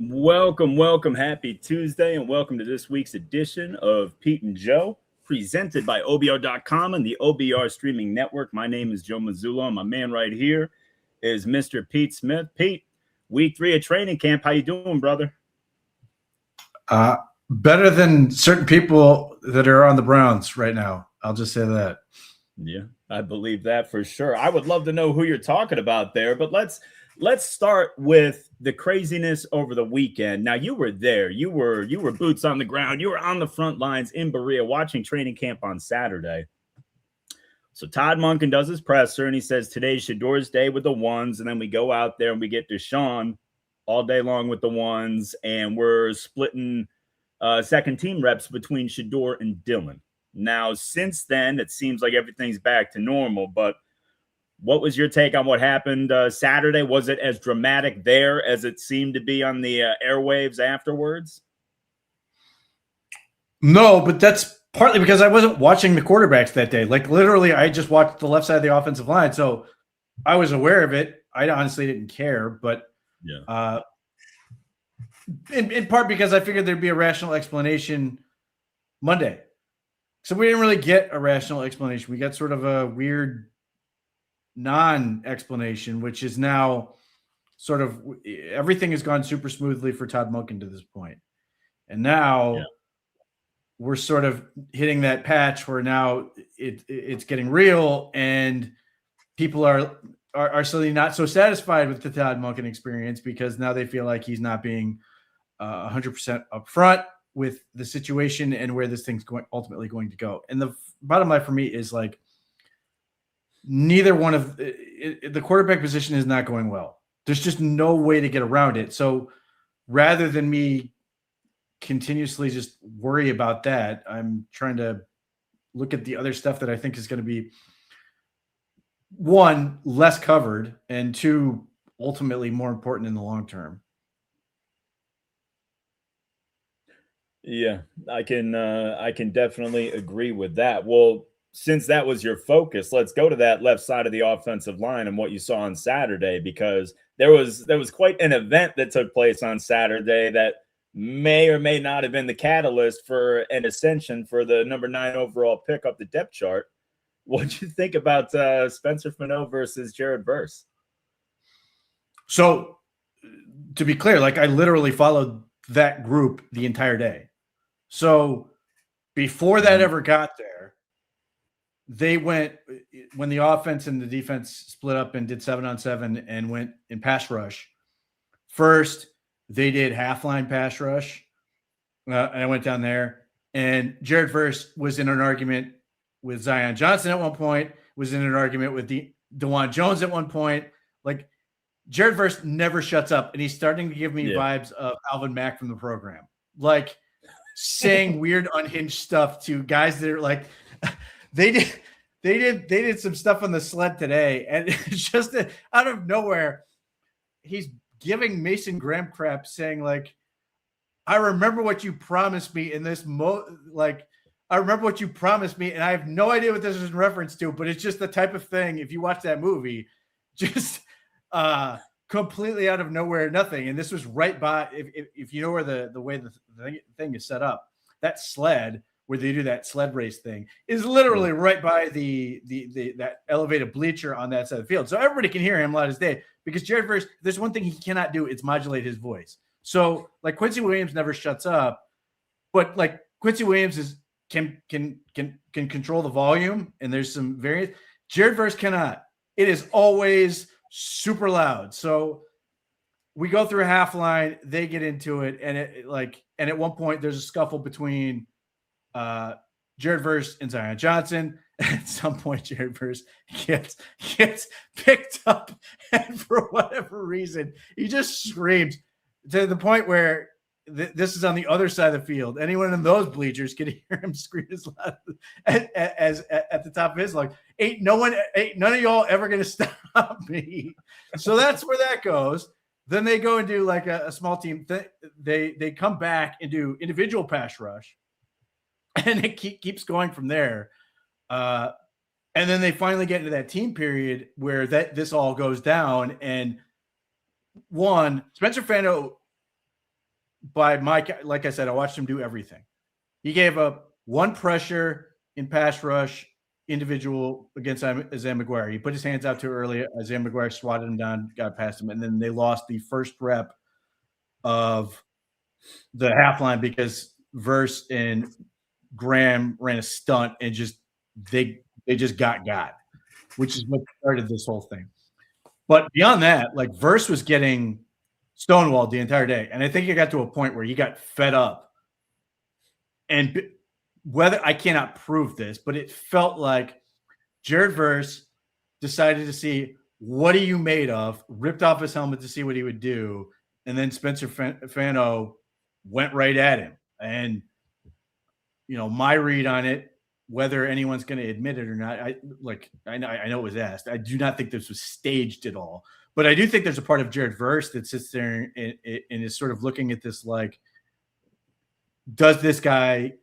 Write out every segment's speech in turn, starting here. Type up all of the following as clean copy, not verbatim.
Welcome. Happy Tuesday, and welcome to this week's edition of Pete and Joe, presented by OBR.com and the OBR streaming network. My name is Joe Mazzulo, and my man right here is Mr. Pete Smith. Pete, week 3 of training camp. How you doing, brother? Better than certain people that are on the Browns right now. I'll just say that. Yeah, I believe that for sure. I would love to know who you're talking about there, but let's start with the craziness over the weekend. Now, you were there. You were boots on the ground. You were on the front lines in Berea watching training camp on Saturday. So Todd Monken does his presser, and he says, today's Shador's day with the ones, and then we go out there and we get Deshaun all day long with the ones, and we're splitting second team reps between Shador and Dylan. Now, since then, it seems like everything's back to normal, but what was your take on what happened Saturday? Was it as dramatic there as it seemed to be on the airwaves afterwards? No, but that's partly because I wasn't watching the quarterbacks that day. Like, literally, I just watched the left side of the offensive line, so I was aware of it. I honestly didn't care, but yeah. In part because I figured there'd be a rational explanation Monday. So we didn't really get a rational explanation. We got sort of a weird non-explanation, which is now sort of everything has gone super smoothly for Todd Monken to this point. And now we're sort of hitting that patch where now it's getting real, and people are suddenly not so satisfied with the Todd Monken experience because now they feel like he's not being 100% upfront with the situation and where this thing's ultimately going to go. And the bottom line for me is, like, neither one of the quarterback position is not going well. There's just no way to get around it. So rather than me continuously just worry about that, I'm trying to look at the other stuff that I think is going to be, one, less covered, and two, ultimately more important in the long term. Yeah, I can definitely agree with that. Well, since that was your focus, let's go to that left side of the offensive line and what you saw on Saturday, because there was quite an event that took place on Saturday that may or may not have been the catalyst for an ascension for the number 9 overall pick up the depth chart. What'd you think about Spencer Fano versus Jared Verse? So, to be clear, like, I literally followed that group the entire day. So before that ever got there, they went, when the offense and the defense split up and did 7-on-7 and went in pass rush. First, they did half line pass rush. And I went down there, and Jared Verse was in an argument with Zion Johnson at one point, was in an argument with DeJuan Jones at one point. Like, Jared Verse never shuts up, and he's starting to give me vibes of Alvin Mack from the program. Like, saying weird unhinged stuff to guys that are like, they did some stuff on the sled today, and it's just out of nowhere, he's giving Mason Graham crap, saying, like, I remember what you promised me in this I remember what you promised me, and I have no idea what this is in reference to, but it's just the type of thing, if you watch that movie, just completely out of nowhere, nothing. And this was right by, if you know where the way the thing is set up, that sled where they do that sled race thing is literally right by the that elevated bleacher on that side of the field. So everybody can hear him loud as day, because Jared Verse, there's one thing he cannot do, it's modulate his voice. So, like, Quincy Williams never shuts up, but, like, Quincy Williams can control the volume, and there's some variance. Jared Verse cannot. It is always super loud. So we go through a half line, they get into it, and and at one point there's a scuffle between Jared Verse and Zion Johnson. At some point, Jared Verse gets picked up, and for whatever reason, he just screams to the point where this is on the other side of the field. Anyone in those bleachers could hear him scream as loud as at the top of his lungs. Ain't none of y'all ever going to stop me. So that's where that goes. Then they go and do like a small team. They come back and do individual pass rush, and it keeps going from there. And then they finally get into that team period where this all goes down. And one, Spencer Fano like I said, I watched him do everything. He gave up one pressure in pass rush individual against Isaiah McGuire. He put his hands out too early. Isaiah McGuire swatted him down, got past him, and then they lost the first rep of the half line because Verse and Graham ran a stunt and they just got, which is what started this whole thing. But beyond that, like Verse was getting stonewalled the entire day. And I think it got to a point where he got fed up. And whether I cannot prove this, but it felt like Jared Verse decided to see what are you made of, ripped off his helmet to see what he would do. And then Spencer Fano went right at him. And, my read on it, whether anyone's going to admit it or not, I know it was asked. I do not think this was staged at all. But I do think there's a part of Jared Verse that sits there and is sort of looking at this like, does this guy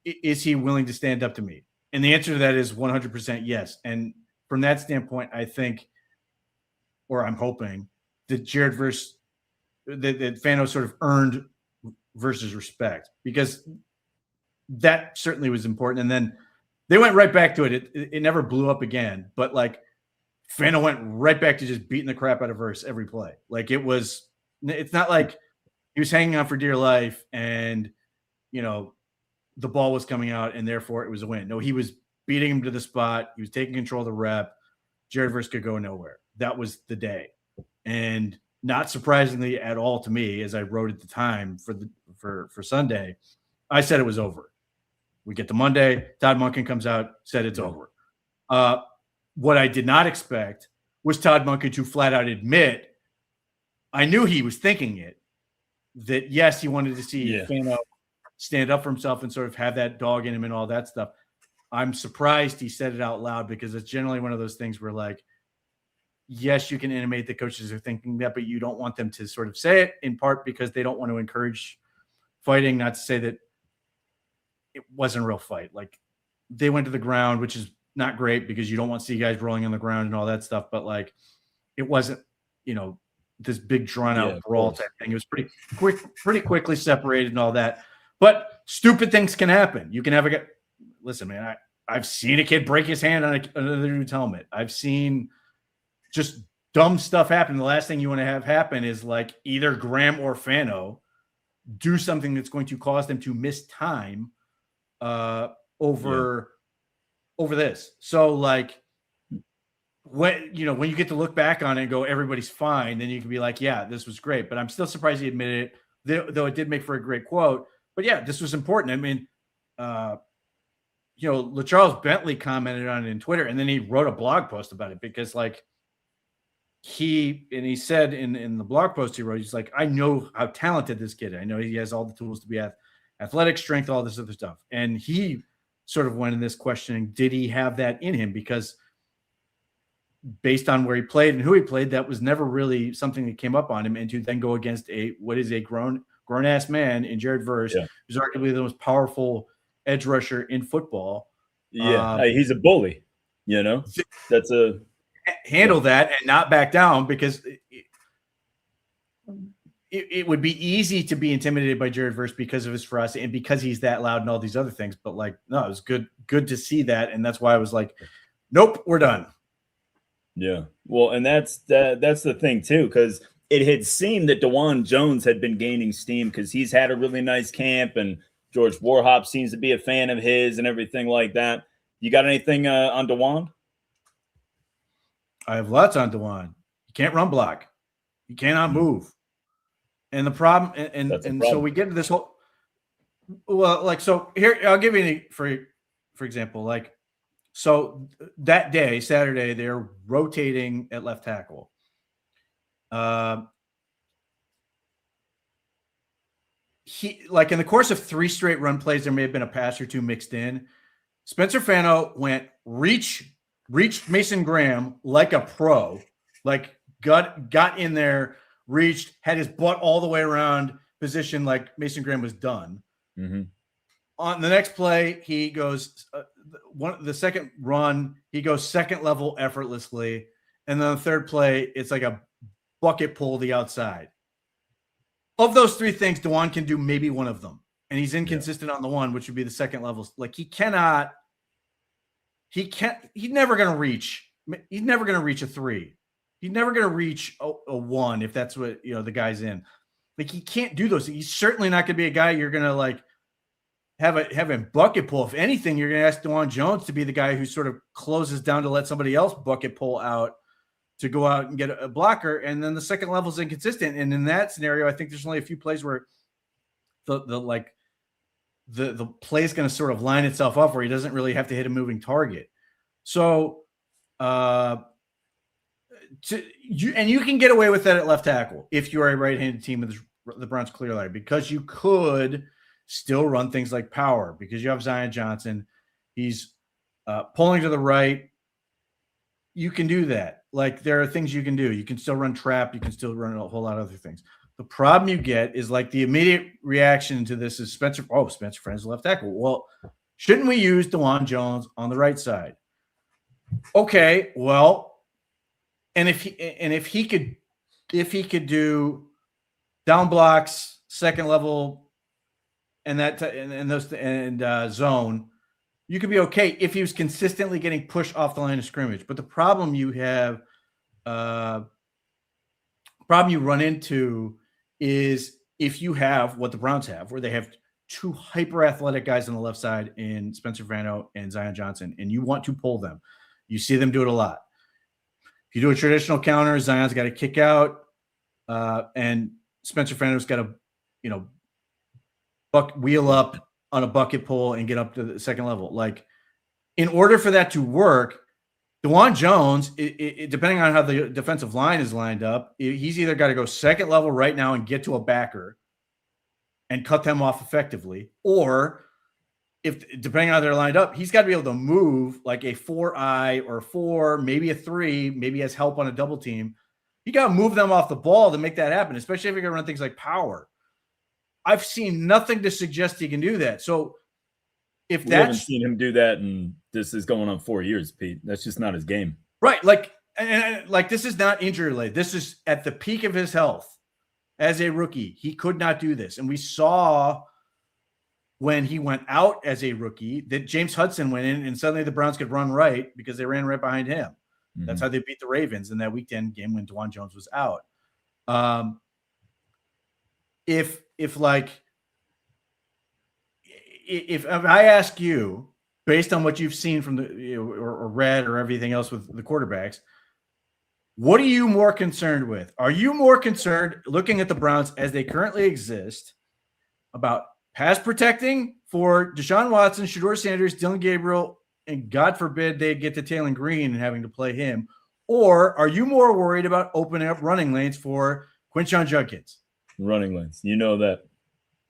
is he willing to stand up to me? And the answer to that is 100% yes. And from that standpoint, I think, or I'm hoping, that Jared Verse, that Fano sort of earned Verse's respect, because that certainly was important. And then they went right back to it. It never blew up again, but like Fano went right back to just beating the crap out of Verse every play. Like it's not like he was hanging on for dear life and, the ball was coming out and therefore it was a win. No, he was beating him to the spot. He was taking control of the rep. Jared Verse could go nowhere. That was the day. And not surprisingly at all to me, as I wrote at the time for Sunday, I said it was over. We get to Monday, Todd Monken comes out, said it's over. What I did not expect was Todd Monken to flat out admit, I knew he was thinking it, that yes, he wanted to see Fano stand up for himself and sort of have that dog in him and all that stuff. I'm surprised he said it out loud, because it's generally one of those things where, like, yes, you can intimate that coaches are thinking that, but you don't want them to sort of say it, in part because they don't want to encourage fighting. Not to say that it wasn't a real fight. Like, they went to the ground, which is not great because you don't want to see guys rolling on the ground and all that stuff. But like, it wasn't, this big drawn out brawl type thing. It was pretty quickly separated and all that. But stupid things can happen. You can have a guy. Listen, man, I've seen a kid break his hand on another dude's helmet. I've seen just dumb stuff happen. The last thing you want to have happen is like either Graham or Fano do something that's going to cause them to miss time over this. So like, when you get to look back on it and go, everybody's fine, then you can be like, yeah, this was great. But I'm still surprised he admitted it, though it did make for a great quote. But yeah, this was important. I mean, LaCharles Bentley commented on it in Twitter, and then he wrote a blog post about it, because like he said in the blog post he wrote, he's like, I know how talented this kid is. I know he has all the tools to be athletic, strength, all this other stuff. And he sort of went in this questioning, did he have that in him? Because based on where he played and who he played, that was never really something that came up on him. And to then go against a grown-ass man in Jared Verse, who's arguably the most powerful edge rusher in football. Yeah, he's a bully, That's handle that and not back down, because it would be easy to be intimidated by Jared Verse because of his ferocity and because he's that loud and all these other things. But like, no, it was good to see that. And that's why I was like, nope, we're done. Yeah. Well, and that's the thing too, because it had seemed that DeJuan Jones had been gaining steam because he's had a really nice camp, and George Warhop seems to be a fan of his and everything like that. You got anything on DeJuan? I have lots on DeJuan. He can't run block. He cannot move. And the problem, and so we get into this whole, well, like, so here, I'll give you, for example, like, so that day, Saturday, they're rotating at left tackle. He, like, in the course of 3 straight run plays, there may have been a pass or 2 mixed in. Spencer Fano reached Mason Graham like a pro, like got in there, reached, had his butt all the way around position, like Mason Graham was done. Mm-hmm. On the next play, he goes the second run, he goes second level effortlessly, and then the third play, it's like a bucket pull the outside. of those three things, DeJuan can do maybe one of them. And he's inconsistent on the one, which would be the second level. Like he's never going to reach a 3. He's never going to reach a 1 if that's what, the guy's in. Like he can't do those. He's certainly not going to be a guy you're going to like have him bucket pull. If anything, you're going to ask DeJuan Jones to be the guy who sort of closes down to let somebody else bucket pull out to go out and get a blocker. And then the second level is inconsistent. And in that scenario, I think there's only a few plays where the play is going to sort of line itself up where he doesn't really have to hit a moving target. So, you can get away with that at left tackle if you are a right-handed team with the Browns clear line, because you could still run things like power because you have Zion Johnson. He's pulling to the right. You can do that. Like there are things you can do. You can still run trap. You can still run a whole lot of other things. The problem you get is like the immediate reaction to this is Spencer Friend's left tackle. Well, shouldn't we use DeJuan Jones on the right side? Okay, well, and if he could do down blocks, second level, and zone, you could be okay if he was consistently getting pushed off the line of scrimmage. But the problem you run into is if you have what the Browns have, where they have two hyper athletic guys on the left side in Spencer Fano and Zion Johnson, and you want to pull them. You see them do it a lot. If you do a traditional counter, Zion's got to kick out, and Spencer Fano's got to, wheel up on a bucket pull and get up to the second level. Like, in order for that to work, DeJuan Jones, depending on how the defensive line is lined up, he's either got to go second level right now and get to a backer and cut them off effectively, or depending on how they're lined up, he's got to be able to move like a 4-eye or 4, maybe a 3, maybe has help on a double team. You got to move them off the ball to make that happen, especially if you're going to run things like power. I've seen nothing to suggest he can do that. So if we haven't seen him do that, and this is going on 4 years, Pete. That's just not his game. Right. Like this is not injury related. This is at the peak of his health as a rookie. He could not do this. And we saw when he went out as a rookie that James Hudson went in and suddenly the Browns could run right because they ran right behind him. Mm-hmm. That's how they beat the Ravens in that Week 10 game when DeJuan Jones was out. If I ask you, based on what you've seen from or read or everything else with the quarterbacks, what are you more concerned with? Are you more concerned looking at the Browns as they currently exist about pass protecting for Deshaun Watson, Shedeur Sanders, Dylan Gabriel, and God forbid they get to Taylor Green and having to play him? Or are you more worried about opening up running lanes for Quinshon Judkins? Running lanes. You know that.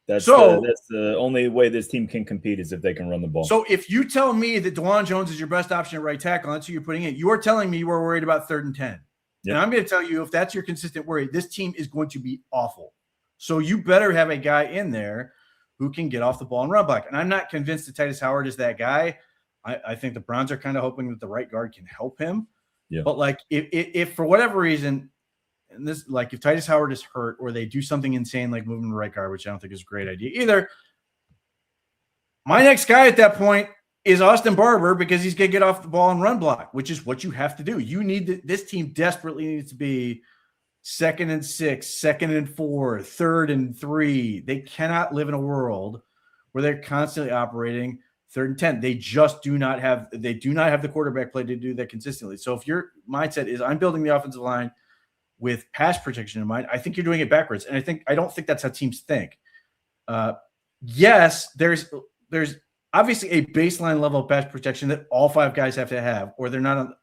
That's the only way this team can compete is if they can run the ball. So if you tell me that DeJuan Jones is your best option at right tackle, that's who you're putting in. You are telling me you are worried about 3rd and 10. Yep. And I'm going to tell you, if that's your consistent worry, this team is going to be awful. So you better have a guy in there who can get off the ball and run back. And I'm not convinced that Titus Howard is that guy. I think the Browns are kind of hoping that the right guard can help him. Yeah. But like if for whatever reason, and this, like if Titus Howard is hurt or they do something insane like moving the right guard, which I don't think is a great idea either, my next guy at that point is Austin Barber, because he's going to get off the ball and run block, which is what you have to do. You need this team desperately needs to be 2nd and 6, 2nd and 4, 3rd and 3. They cannot live in a world where they're constantly operating 3rd and 10. They just do not have the quarterback play to do that consistently. So if your mindset is I'm building the offensive line with pass protection in mind, I think you're doing it backwards. And I don't think that's how teams think. Yes, there's obviously a baseline level of pass protection that all 5 guys have to have, or they're not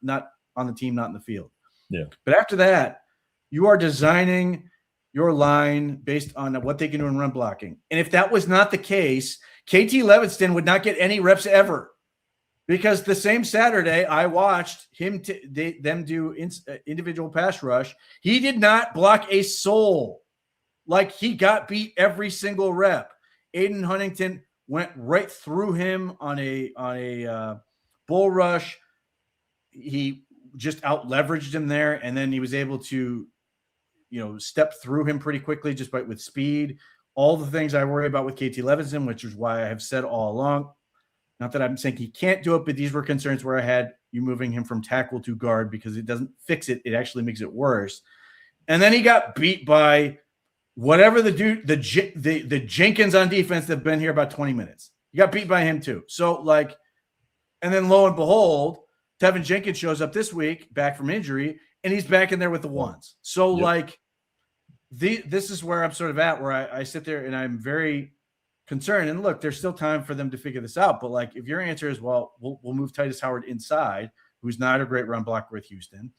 on the team, not in the field. Yeah. But after that, you are designing your line based on what they can do in run blocking. And if that was not the case, KT Levinston would not get any reps ever, because the same Saturday I watched them do individual pass rush. He did not block a soul. Like, he got beat every single rep. Aiden Huntington went right through him on a bull rush. He just out leveraged him there, and then he was able to, stepped through him pretty quickly just with speed. All the things I worry about with KT Levinson, which is why I have said all along, not that I'm saying he can't do it, but these were concerns where I had you moving him from tackle to guard because it doesn't fix it. It actually makes it worse. And then he got beat by whatever the Jenkins on defense that have been here about 20 minutes. You got beat by him too. So and then lo and behold, Tevin Jenkins shows up this week back from injury, and he's back in there with the ones. So this is where I'm sort of at, where I sit there and I'm very concerned. And look, there's still time for them to figure this out. But if your answer is, well, we'll move Titus Howard inside, who's not a great run blocker with Houston,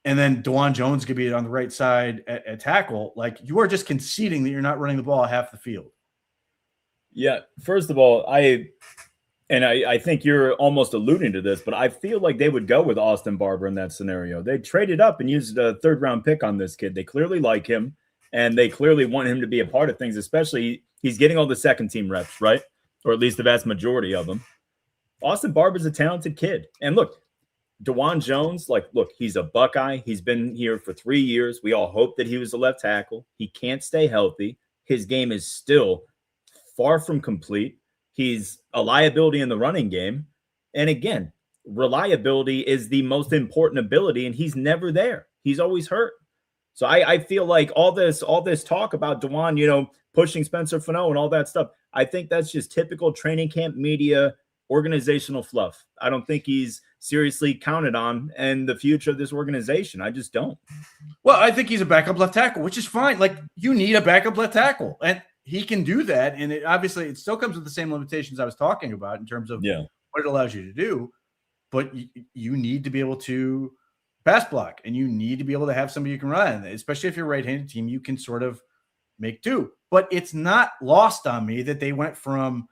and then DeJuan Jones could be on the right side at tackle, you are just conceding that you're not running the ball half the field. Yeah. First of all, I think you're almost alluding to this, but I feel like they would go with Austin Barber in that scenario. They traded up and used a 3rd-round pick on this kid. They clearly like him, and they clearly want him to be a part of things, especially he's getting all the second-team reps, right? Or at least the vast majority of them. Austin Barber's a talented kid. And look, DeJuan Jones, he's a Buckeye. He's been here for 3 years. We all hope that he was a left tackle. He can't stay healthy. His game is still far from complete. He's a liability in the running game. And again, reliability is the most important ability, and he's never there. He's always hurt. So I feel like all this talk about DeJuan, pushing Spencer Fano and all that stuff, I think that's just typical training camp media organizational fluff. I don't think he's seriously counted on in the future of this organization. I just don't. Well, I think he's a backup left tackle, which is fine. You need a backup left tackle, and he can do that. And it still comes with the same limitations I was talking about in terms of what it allows you to do. But you need to be able to pass block, and you need to be able to have somebody you can run, especially if you're a right-handed team, you can sort of make do. But it's not lost on me that they went from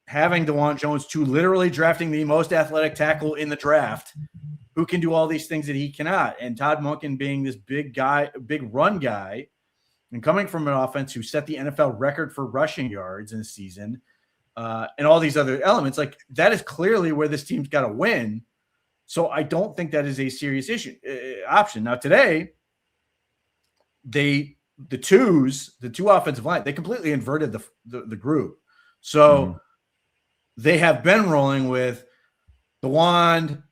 having DeJuan Jones to literally drafting the most athletic tackle in the draft who can do all these things that he cannot. And Todd Monken being this big run guy, and coming from an offense who set the NFL record for rushing yards in a season, and all these other elements, that is clearly where this team's got to win. So I don't think that is a serious option. Now today, the two offensive line, they completely inverted the group. So they have been rolling with DeJuan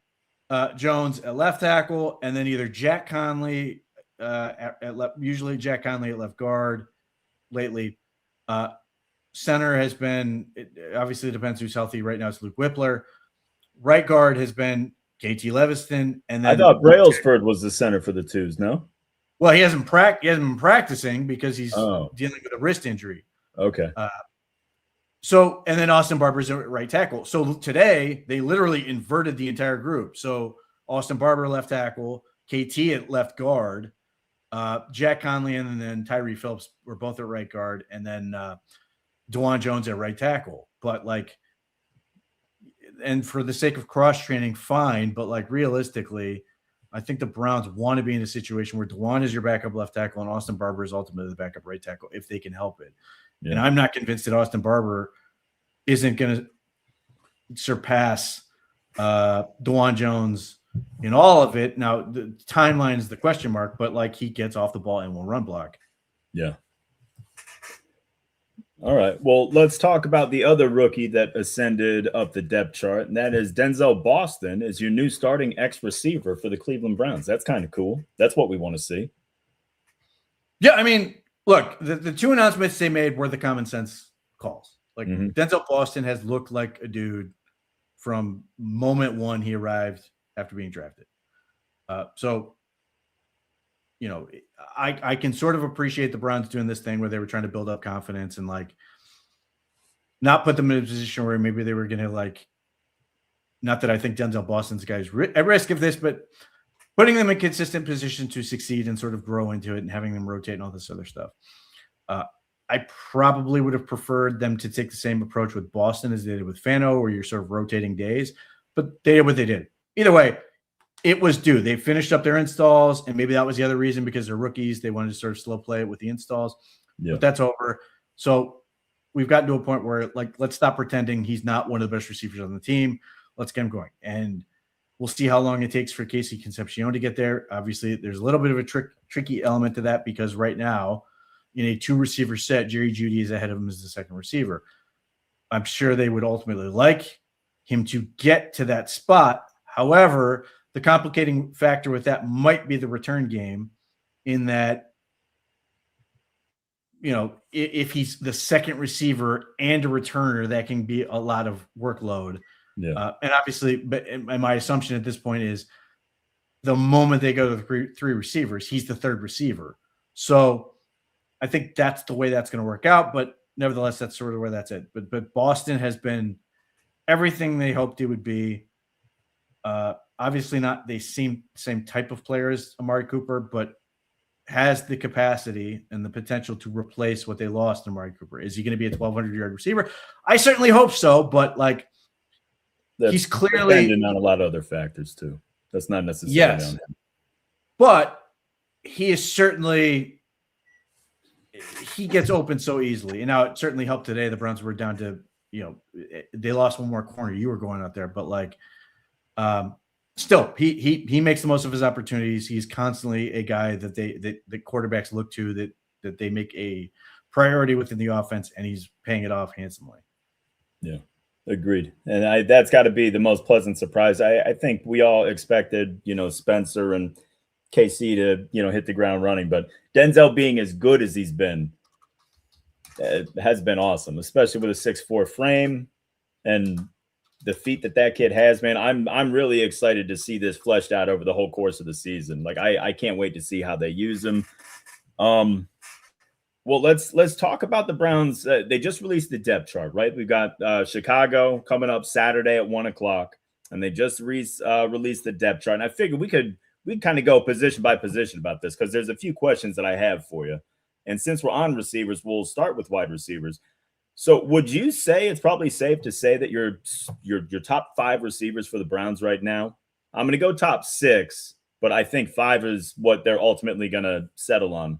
Jones at left tackle, and then either Jack Conley usually Jack Conley at left guard lately. Center has been, obviously it depends who's healthy. Right now it's Luke Whippler. Right guard has been KT Leviston. And then I thought Brailsford was the center for the twos, no? Well, he hasn't been practicing because he's dealing with a wrist injury. Okay. And then Austin Barber's at right tackle. So today they literally inverted the entire group. So Austin Barber left tackle, KT at left guard, Jack Conley and then Tyree Phillips were both at right guard, and then DeJuan Jones at right tackle. But and for the sake of cross training, fine. But realistically, I think the Browns want to be in a situation where DeJuan is your backup left tackle and Austin Barber is ultimately the backup right tackle if they can help it. Yeah. And I'm not convinced that Austin Barber isn't going to surpass DeJuan Jones in all of it. Now, the timeline is the question mark, but he gets off the ball and will run block. Yeah. All right. Well, let's talk about the other rookie that ascended up the depth chart, and that is Denzel Boston is your new starting X receiver for the Cleveland Browns. That's kind of cool. That's what we want to see. Yeah, I mean, look, the two announcements they made were the common sense calls. Denzel Boston has looked like a dude from moment one he arrived after being drafted. I can sort of appreciate the Browns doing this thing where they were trying to build up confidence and not put them in a position where maybe they were going to not that I think Denzel Boston's guys at risk of this, but putting them in consistent position to succeed and sort of grow into it and having them rotate and all this other stuff. I probably would have preferred them to take the same approach with Boston as they did with Fano, where you're sort of rotating days, but they did what they did. Either way, it was due. They finished up their installs, and maybe that was the other reason because they're rookies. They wanted to sort of slow play it with the installs. Yeah. But that's over. So we've gotten to a point where let's stop pretending he's not one of the best receivers on the team. Let's get him going. And We'll see how long it takes for Casey Concepcion to get there. Obviously, there's a little bit of a tricky element to that because right now, in a 2-receiver set, Jerry Jeudy is ahead of him as the second receiver. I'm sure they would ultimately like him to get to that spot. However, the complicating factor with that might be the return game, in that, if he's the second receiver and a returner, that can be a lot of workload. Yeah. And obviously, but my assumption at this point is the moment they go to the three receivers, he's the third receiver. So I think that's the way that's going to work out. But nevertheless, that's sort of where that's at. But Boston has been everything they hoped it would be. Obviously not the same type of player as Amari Cooper, but has the capacity and the potential to replace what they lost in Amari Cooper. Is he going to be a 1,200-yard receiver? I certainly hope so, but he's clearly dependent on a lot of other factors too. That's not necessarily on him. But he is certainly he gets open so easily. And now it certainly helped today. The Browns were down to, they lost one more corner. You were going out there, but still, he makes the most of his opportunities. He's constantly a guy that the quarterbacks look to, that they make a priority within the offense, and he's paying it off handsomely. Yeah, agreed. And that's got to be the most pleasant surprise. I think we all expected, Spencer and KC to, hit the ground running, but Denzel being as good as he's been has been awesome, especially with a 6'4" frame and the feet that kid has, man. I'm really excited to see this fleshed out over the whole course of the season. I can't wait to see how they use him. Well, let's talk about the Browns. They just released the depth chart, right? We've got Chicago coming up Saturday at 1:00, and they just released the depth chart. And I figured we kind of go position by position about this because there's a few questions that I have for you. And since we're on receivers, we'll start with wide receivers. So would you say it's probably safe to say that your top 5 receivers for the Browns right now? I'm going to go top 6, but I think 5 is what they're ultimately going to settle on.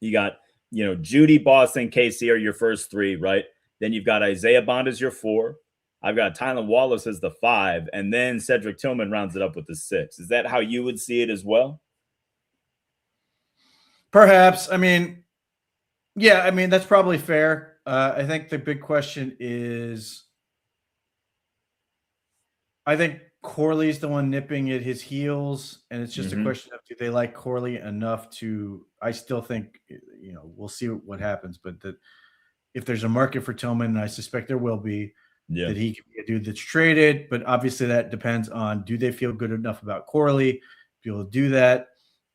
You got, Jeudy, Boston, KC are your first 3, right? Then you've got Isaiah Bond as your 4. I've got Tylan Wallace as the 5, and then Cedric Tillman rounds it up with the 6. Is that how you would see it as well? Perhaps. That's probably fair. I think the big question is, I think Corley's the one nipping at his heels, and it's just a question of, do they like Corley enough to, I still think, we'll see what happens, but if there's a market for Tillman, and I suspect there will be, that he can be a dude that's traded, but obviously that depends on, do they feel good enough about Corley, be able to do that?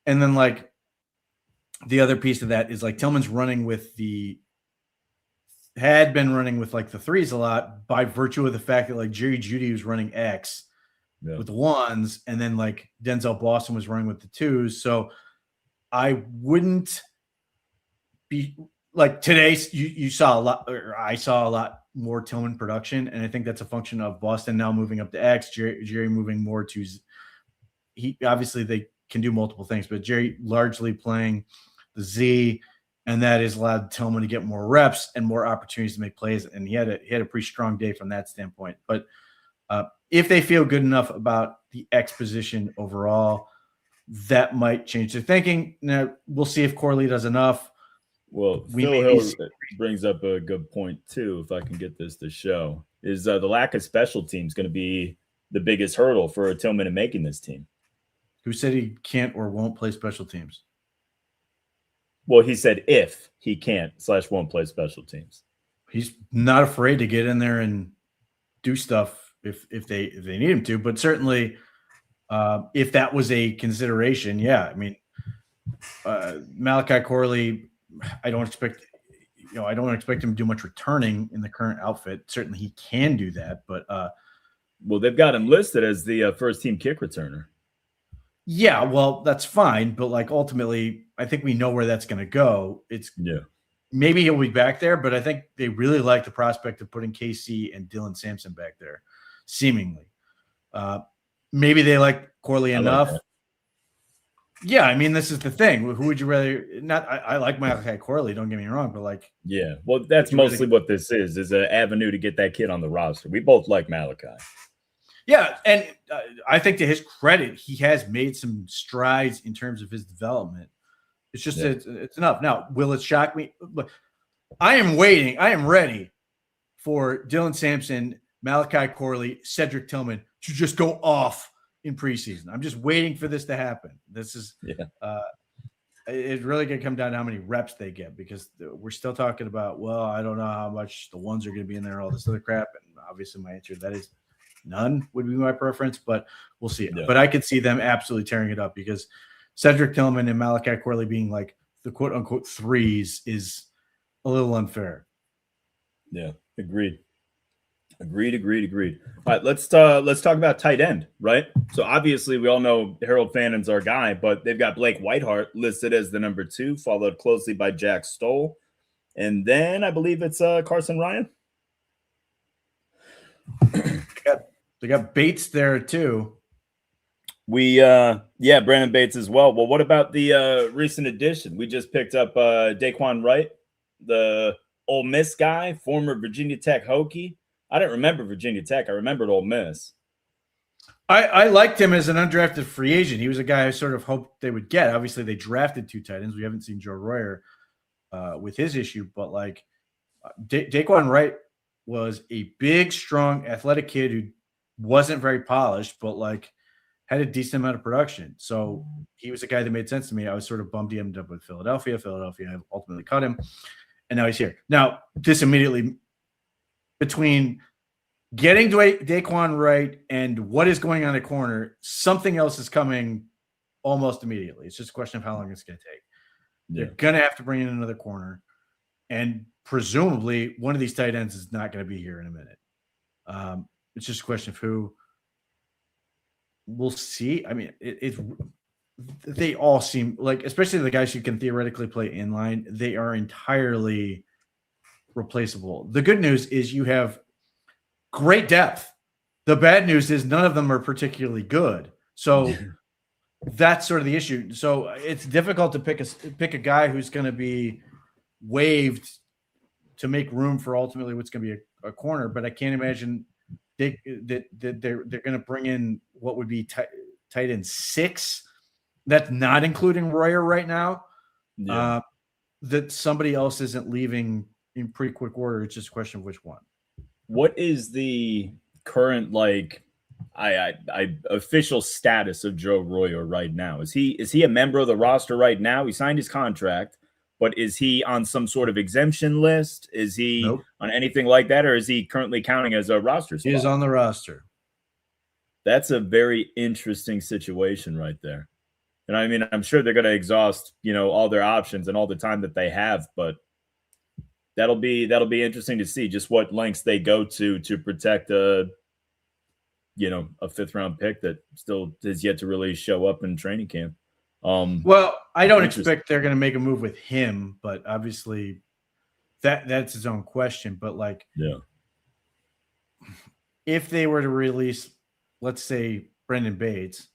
And then the other piece of that is Tillman's had been running with the 3s a lot by virtue of the fact that Jerry Jeudy was running X with the 1s, and then Denzel Boston was running with the 2s. So I wouldn't be today. You saw a lot, or I saw a lot more Tillman production, and I think that's a function of Boston now moving up to X, Jerry moving more to. He obviously they can do multiple things, but Jerry largely playing the Z. And that has allowed Tillman to get more reps and more opportunities to make plays. And he had a pretty strong day from that standpoint. But if they feel good enough about the X position overall, that might change their thinking. Now, we'll see if Corley does enough. Well, Phil Hill brings up a good point, too, if I can get this to show, is the lack of special teams going to be the biggest hurdle for Tillman in making this team? Who said he can't or won't play special teams? Well, he said if he can't / won't play special teams. He's not afraid to get in there and do stuff if they need him to. But certainly, if that was a consideration, Malachi Corley, I don't expect him to do much returning in the current outfit. Certainly, he can do that, but well, they've got him listed as the first team kick returner. Yeah, well, that's fine, but ultimately, I think we know where that's going to go. Maybe he'll be back there, but I think they really like the prospect of putting KC and Dylan Sampson back there, seemingly. Maybe they like Corley enough. This is the thing. Who would you rather? Not, I like Malachi Corley. Don't get me wrong, but well, that's mostly what this is an avenue to get that kid on the roster. We both like Malachi. Yeah, and I think to his credit, he has made some strides in terms of his development. It's just it's enough. Now, will it shock me? Look, I am waiting. I am ready for Dylan Sampson, Malachi Corley, Cedric Tillman to just go off in preseason. I'm just waiting for this to happen. This is it's really going to come down to how many reps they get, because we're still talking about, well, I don't know how much the ones are going to be in there, all this other crap. And obviously my answer to that is none would be my preference, but we'll see. Yeah. But I could see them absolutely tearing it up, because Cedric Tillman and Malachi Corley being like the quote unquote threes is a little unfair. Yeah, agreed. All right, let's talk about tight end, right? So obviously we all know Harold Fannon's our guy, but they've got Blake Whiteheart listed as the number 2, followed closely by Jack Stoll, and then I believe it's Carson Ryan. They got Bates there too. Brandon Bates as well. Well, what about the recent addition? We just picked up Daquan Wright, the Ole Miss guy, former Virginia Tech Hokie. I didn't remember Virginia Tech. I remembered Ole Miss. I liked him as an undrafted free agent. He was a guy I sort of hoped they would get. Obviously, they drafted 2 tight ends. We haven't seen Joe Royer with his issue, but like Daquan Wright was a big, strong, athletic kid who wasn't very polished, but like had a decent amount of production. So he was a guy that made sense to me. I was sort of bummed he ended up with Philadelphia. Philadelphia ultimately cut him, and now he's here. Now, this immediately, between getting to Daquan Wright and what is going on at corner, something else is coming almost immediately. It's just a question of how long it's going to take. Yeah. They're going to have to bring in another corner, and presumably one of these tight ends is not going to be here in a minute. It's just a question of who. We'll see. I mean, they all seem like, especially the guys who can theoretically play inline, they are entirely replaceable. The good news is you have great depth. The bad news is none of them are particularly good. So that's sort of the issue. So it's difficult to pick a guy who's going to be waived to make room for ultimately what's going to be a corner. But I can't imagine they're going to bring in what would be tight end 6. That's not including Royer right now. Yeah. That somebody else isn't leaving in pretty quick order. It's just a question of which one. What is the current official status of Joe Royer right now? Is he a member of the roster right now? He signed his contract, but is he on some sort of exemption list? Is he on anything like that, or is he currently counting as a roster spot? He is on the roster. That's a very interesting situation right there. And I mean, I'm sure they're going to exhaust, all their options and all the time that they have, but that'll be interesting to see just what lengths they go to protect a 5th round pick that still has yet to really show up in training camp. Well, I don't expect they're going to make a move with him, but obviously that's his own question. But if they were to release, let's say, Brendan Bates,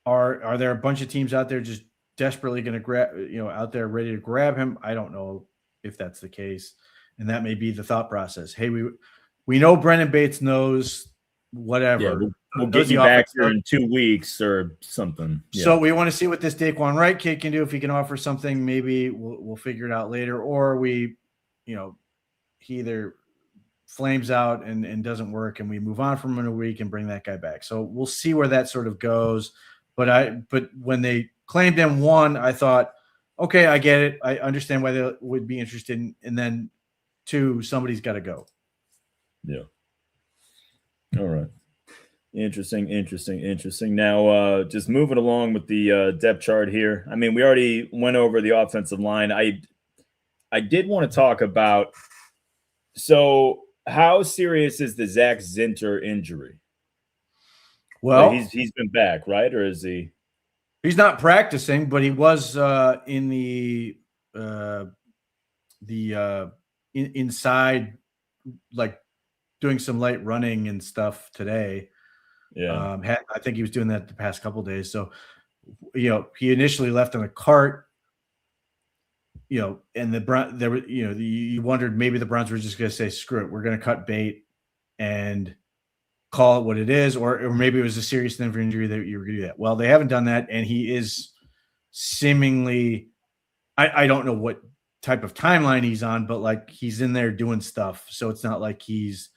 are there a bunch of teams out there just desperately going to grab, out there ready to grab him? I don't know if that's the case, and that may be the thought process. Hey, we know Brendan Bates knows whatever. Yeah, we'll get you back here in 2 weeks or something. Yeah. So we want to see what this Daquan Wright kid can do. If he can offer something, maybe we'll figure it out later, or he either flames out and doesn't work, and we move on from him in a week and bring that guy back. So we'll see where that sort of goes. But when they claimed him, 1, I thought, okay, I get it. I understand why they would be interested in, and then 2, somebody's got to go. Yeah. All right. Interesting. Now, just moving along with the depth chart here. I mean, we already went over the offensive line. I did want to talk about, so how serious is the Zach Zinter injury? Well, he's been back, right? Or is he? He's not practicing, but he was in inside, like doing some light running and stuff today. Yeah, I think he was doing that the past couple of days. So, he initially left on a cart. And you wondered maybe the Browns were just going to say, "Screw it, we're going to cut bait," and call it what it is, or maybe it was a serious enough injury that you were going to do that. Well, they haven't done that, and he is seemingly, I don't know what type of timeline he's on, but like he's in there doing stuff. So it's not like he's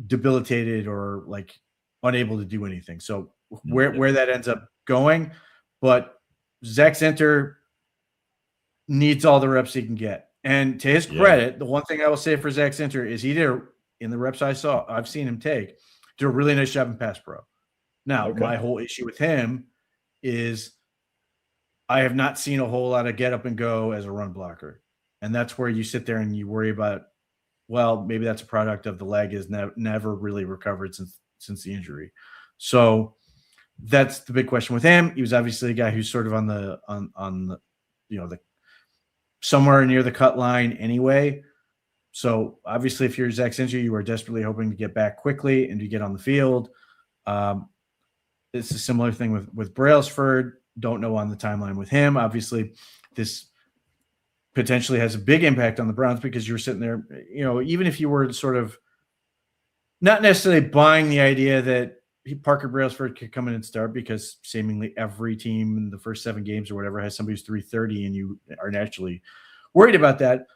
debilitated or like unable to do anything. So where that ends up going, but Zach Center needs all the reps he can get. And to his credit, the one thing I will say for Zach Center is he did, in the reps I've seen him take, did a really nice job in pass pro. Now, my whole issue with him is I have not seen a whole lot of get up and go as a run blocker. And that's where you sit there and you worry about, well, maybe that's a product of the leg is never really recovered since the injury. So that's the big question with him. He was obviously a guy who's sort of on the the somewhere near the cut line anyway. So obviously, if you're Zach Center, you are desperately hoping to get back quickly and to get on the field. It's a similar thing with Brailsford. Don't know on the timeline with him. Obviously, this potentially has a big impact on the Browns because you're sitting there, even if you were sort of not necessarily buying the idea that Parker Brailsford could come in and start, because seemingly every team in the first 7 games or whatever has somebody who's 330, and you are naturally worried about that.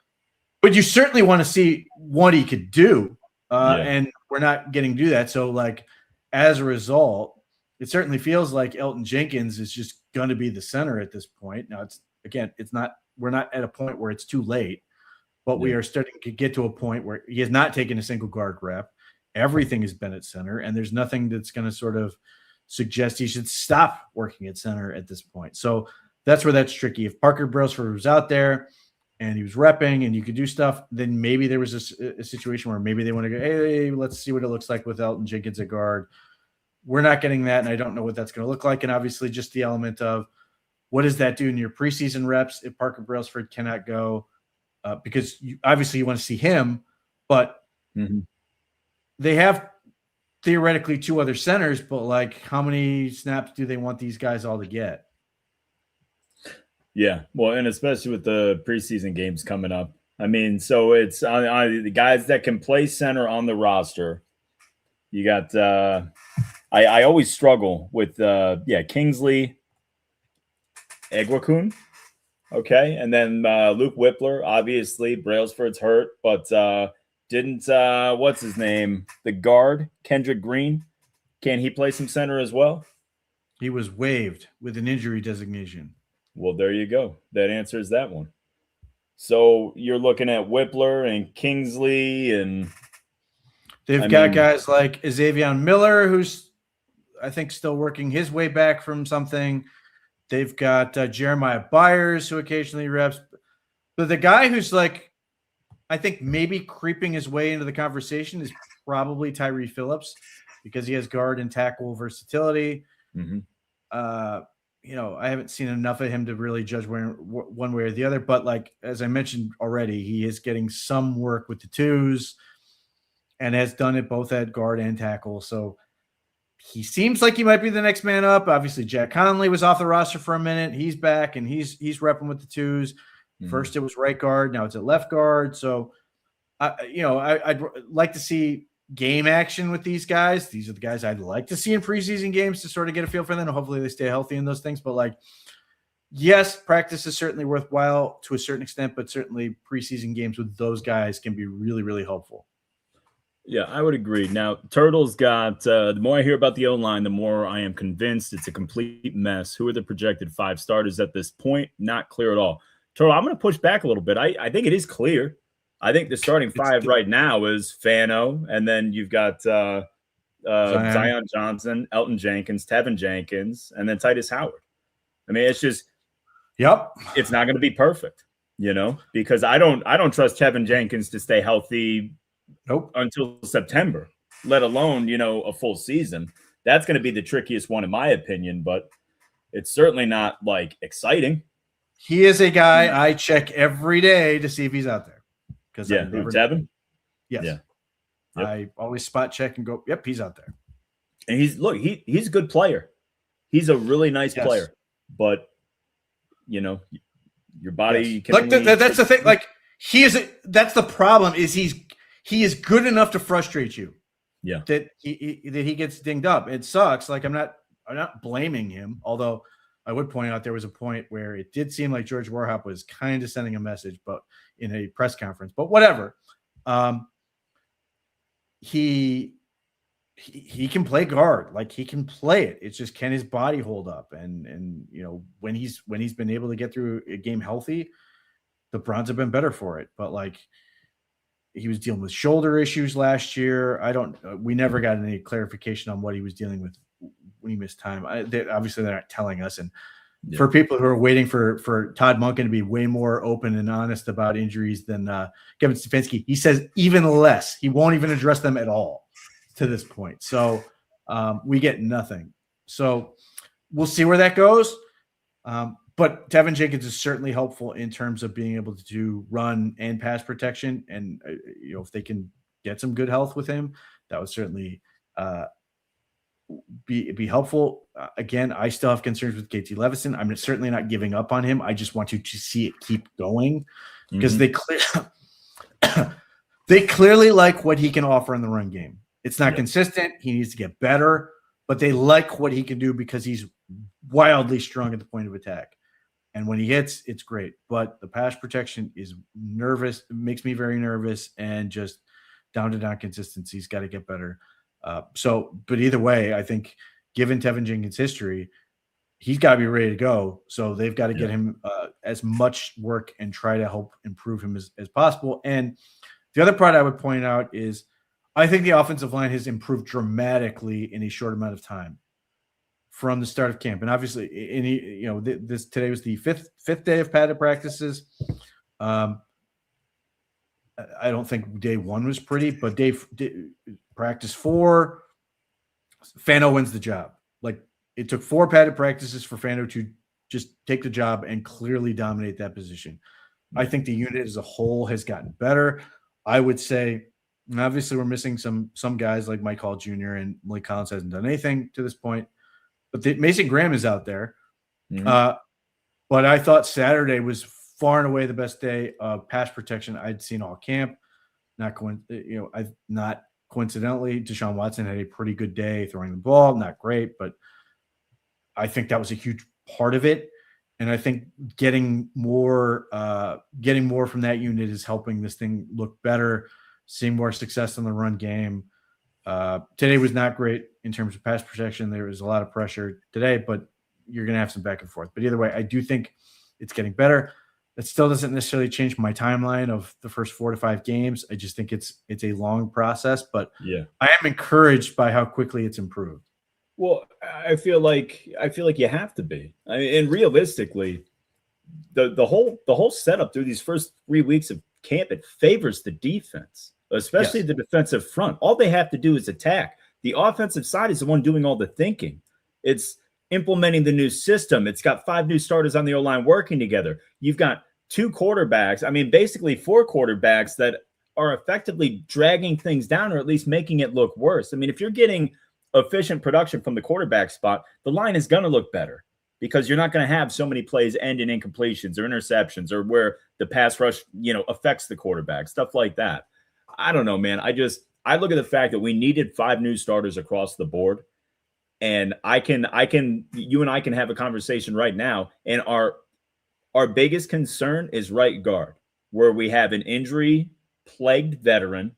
But you certainly want to see what he could do, and we're not getting to do that. So, like, as a result, it certainly feels like Elton Jenkins is just going to be the center at this point. Now, we're not at a point where it's too late, but we are starting to get to a point where he has not taken a single guard rep. Everything has been at center, and there's nothing that's going to sort of suggest he should stop working at center at this point. So that's where that's tricky. If Parker Brailsford was out there and he was repping and you could do stuff, then maybe there was a situation where maybe they want to go, hey, let's see what it looks like with Elton Jenkins at guard. We're not getting that, and I don't know what that's going to look like. And obviously just the element of what does that do in your preseason reps if Parker Brailsford cannot go, because obviously you want to see him, but they have theoretically 2 other centers, but like how many snaps do they want these guys all to get? Yeah, well, and especially with the preseason games coming up. I mean, so it's the guys that can play center on the roster. You got I always struggle with Kingsley Egwakun, okay, and then Luke Whippler. Obviously, Brailsford's hurt, but didn't what's his name? The guard Kendrick Green, can he play some center as well? He was waived with an injury designation. Well, there you go. That answers that one. So you're looking at Whippler and Kingsley, and they've got guys like Xavier Miller, who's I think still working his way back from something. They've got Jeremiah Byers, who occasionally reps. But the guy who's like, I think maybe creeping his way into the conversation is probably Tyree Phillips, because he has guard and tackle versatility. I haven't seen enough of him to really judge one way or the other. But like, as I mentioned already, he is getting some work with the twos and has done it both at guard and tackle. So he seems like he might be the next man up. Obviously, Jack Conley was off the roster for a minute. He's back and he's repping with the twos. First it was right guard. Now it's at left guard. So, I'd like to see game action with these guys. These are the guys I'd like to see in preseason games to sort of get a feel for them. And hopefully they stay healthy in those things. But like, yes, practice is certainly worthwhile to a certain extent, but certainly preseason games with those guys can be really, really helpful. Yeah, I would agree. Now, Turtle's got, the more I hear about the O-line, the more I am convinced it's a complete mess. Who are the projected 5 starters at this point? Not clear at all. Turtle, I'm going to push back a little bit. I think it is clear. I think the starting 5 right now is Fano, and then you've got Zion Johnson, Elton Jenkins, Tevin Jenkins, and then Titus Howard. I mean, it's just, it's not going to be perfect, because I don't trust Tevin Jenkins to stay healthy until September, let alone, a full season. That's going to be the trickiest one in my opinion, but it's certainly not like exciting. He is a guy I check every day to see if he's out there. Tevin? Yes. Yeah. Yep. I always spot check and go, yep, he's out there. And he's a good player. He's a really nice player, but your body can that's the thing. Like that's the problem is he is good enough to frustrate you. Yeah. that he gets dinged up. It sucks. Like I'm not blaming him, although I would point out there was a point where it did seem like George Warhop was kind of sending a message, but in a press conference. But whatever. He can play guard, like he can play it. It's just, can his body hold up? And when he's been able to get through a game healthy, the Browns have been better for it. But like, he was dealing with shoulder issues last year. We never got any clarification on what he was dealing with when he missed time. Obviously they're not telling us. And for people who are waiting for Todd Monken to be way more open and honest about injuries than Kevin Stefanski, he says even less. He won't even address them at all to this point. So we get nothing. So we'll see where that goes. But Tevin Jenkins is certainly helpful in terms of being able to do run and pass protection. And, if they can get some good health with him, that would certainly be helpful. Again, I still have concerns with KT Levison. I'm certainly not giving up on him. I just want to see it keep going because they clearly like what he can offer in the run game. It's not consistent. He needs to get better, but they like what he can do because he's wildly strong at the point of attack. And when he hits, it's great. But the pass protection is nervous. It makes me very nervous, and just down-to-down consistency's got to get better. But either way, I think given Tevin Jenkins' history, he's got to be ready to go. So they've got to get him as much work and try to help improve him as possible. And the other part I would point out is I think the offensive line has improved dramatically in a short amount of time from the start of camp. And obviously, today was the fifth day of padded practices. I don't think day one was pretty, but practice 4, Fano wins the job. Like, it took 4 padded practices for Fano to just take the job and clearly dominate that position. I think the unit as a whole has gotten better. I would say, and obviously we're missing some guys like Mike Hall Jr. and Malik Collins hasn't done anything to this point, but Mason Graham is out there. But I thought Saturday was far and away the best day of pass protection I'd seen all camp. Not coincidentally, Deshaun Watson had a pretty good day throwing the ball. Not great, but I think that was a huge part of it. And I think getting more from that unit is helping this thing look better, seeing more success in the run game. Today was not great in terms of pass protection. There was a lot of pressure today, but you're going to have some back and forth. But either way, I do think it's getting better. That still doesn't necessarily change my timeline of the first 4 to 5 games. I just think it's a long process, but I am encouraged by how quickly it's improved. Well, I feel like you have to be. I mean, and realistically, the whole setup through these first 3 weeks of camp, it favors the defense, especially the defensive front. All they have to do is attack. The offensive side is the one doing all the thinking. It's implementing the new system. It's got 5 new starters on the O-line working together. You've got 2 quarterbacks. I mean, basically 4 quarterbacks that are effectively dragging things down, or at least making it look worse. I mean, if you're getting efficient production from the quarterback spot, the line is going to look better because you're not going to have so many plays end in incompletions or interceptions, or where the pass rush, affects the quarterback, stuff like that. I don't know, man. I look at the fact that we needed 5 new starters across the board. And you and I can have a conversation right now. And our biggest concern is right guard, where we have an injury-plagued veteran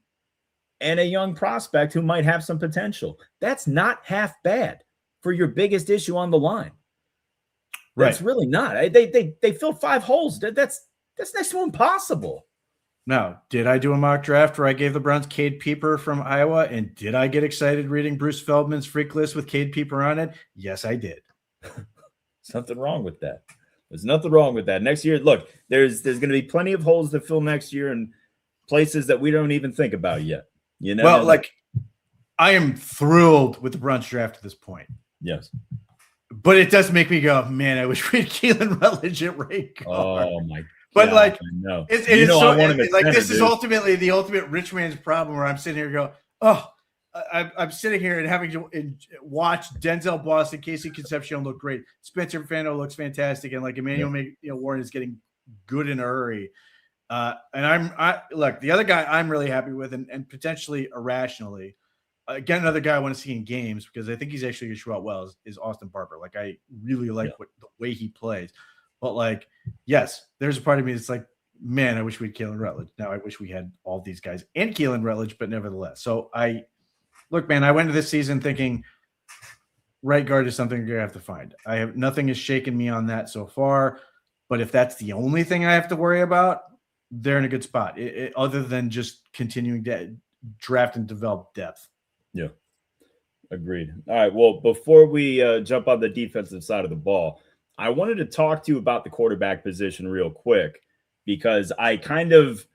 and a young prospect who might have some potential. That's not half bad for your biggest issue on the line. That's really not. They filled 5 holes. That's next to impossible. Now, did I do a mock draft where I gave the Browns Cade Pieper from Iowa? And did I get excited reading Bruce Feldman's freak list with Cade Pieper on it? Yes, I did. There's nothing wrong with that. There's nothing wrong with that. Next year, look, there's going to be plenty of holes to fill next year in places that we don't even think about yet. Well, like, I am thrilled with the Browns draft at this point. Yes. But it does make me go, man, I wish we had Keelan Rutledge at right guard. Oh, my God. But like, no, this is ultimately the ultimate rich man's problem, where I'm sitting here and go, I'm sitting here and having to watch Denzel Boss and Casey Concepcion look great. Spencer Fano looks fantastic, and like Emmanuel Warren is getting good in a hurry. And look, the other guy I'm really happy with, and potentially irrationally, again, another guy I want to see in games because I think he's actually going to show out well is Austin Barber. Like, I really like the way he plays. But, like, yes, there's a part of me that's like, man, I wish we had Keelan Rutledge. Now I wish we had all these guys and Keelan Rutledge, but nevertheless. So look, man, I went into this season thinking right guard is something you're going to have to find. Nothing has shaken me on that so far. But if that's the only thing I have to worry about, they're in a good spot. Other than just continuing to draft and develop depth. Yeah, agreed. All right, well, before we jump on the defensive side of the ball, I wanted to talk to you about the quarterback position real quick because I kind of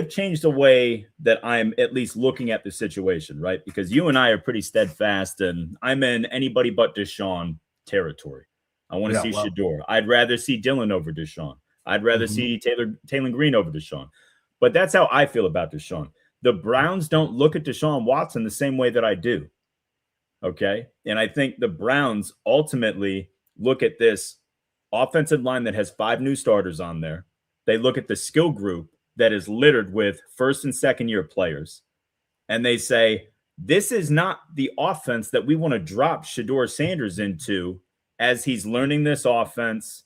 changed the way that I'm at least looking at the situation, right? Because you and I are pretty steadfast, and I'm in anybody but Deshaun territory. I want to see Shedeur. I'd rather see Dylan over Deshaun. I'd rather see Taylor Green over Deshaun. But that's how I feel about Deshaun. The Browns don't look at Deshaun Watson the same way that I do. Okay? And I think the Browns ultimately look at this offensive line that has 5 new starters on there. They look at the skill group that is littered with first and second year players. And they say, this is not the offense that we want to drop Shedeur Sanders into as he's learning this offense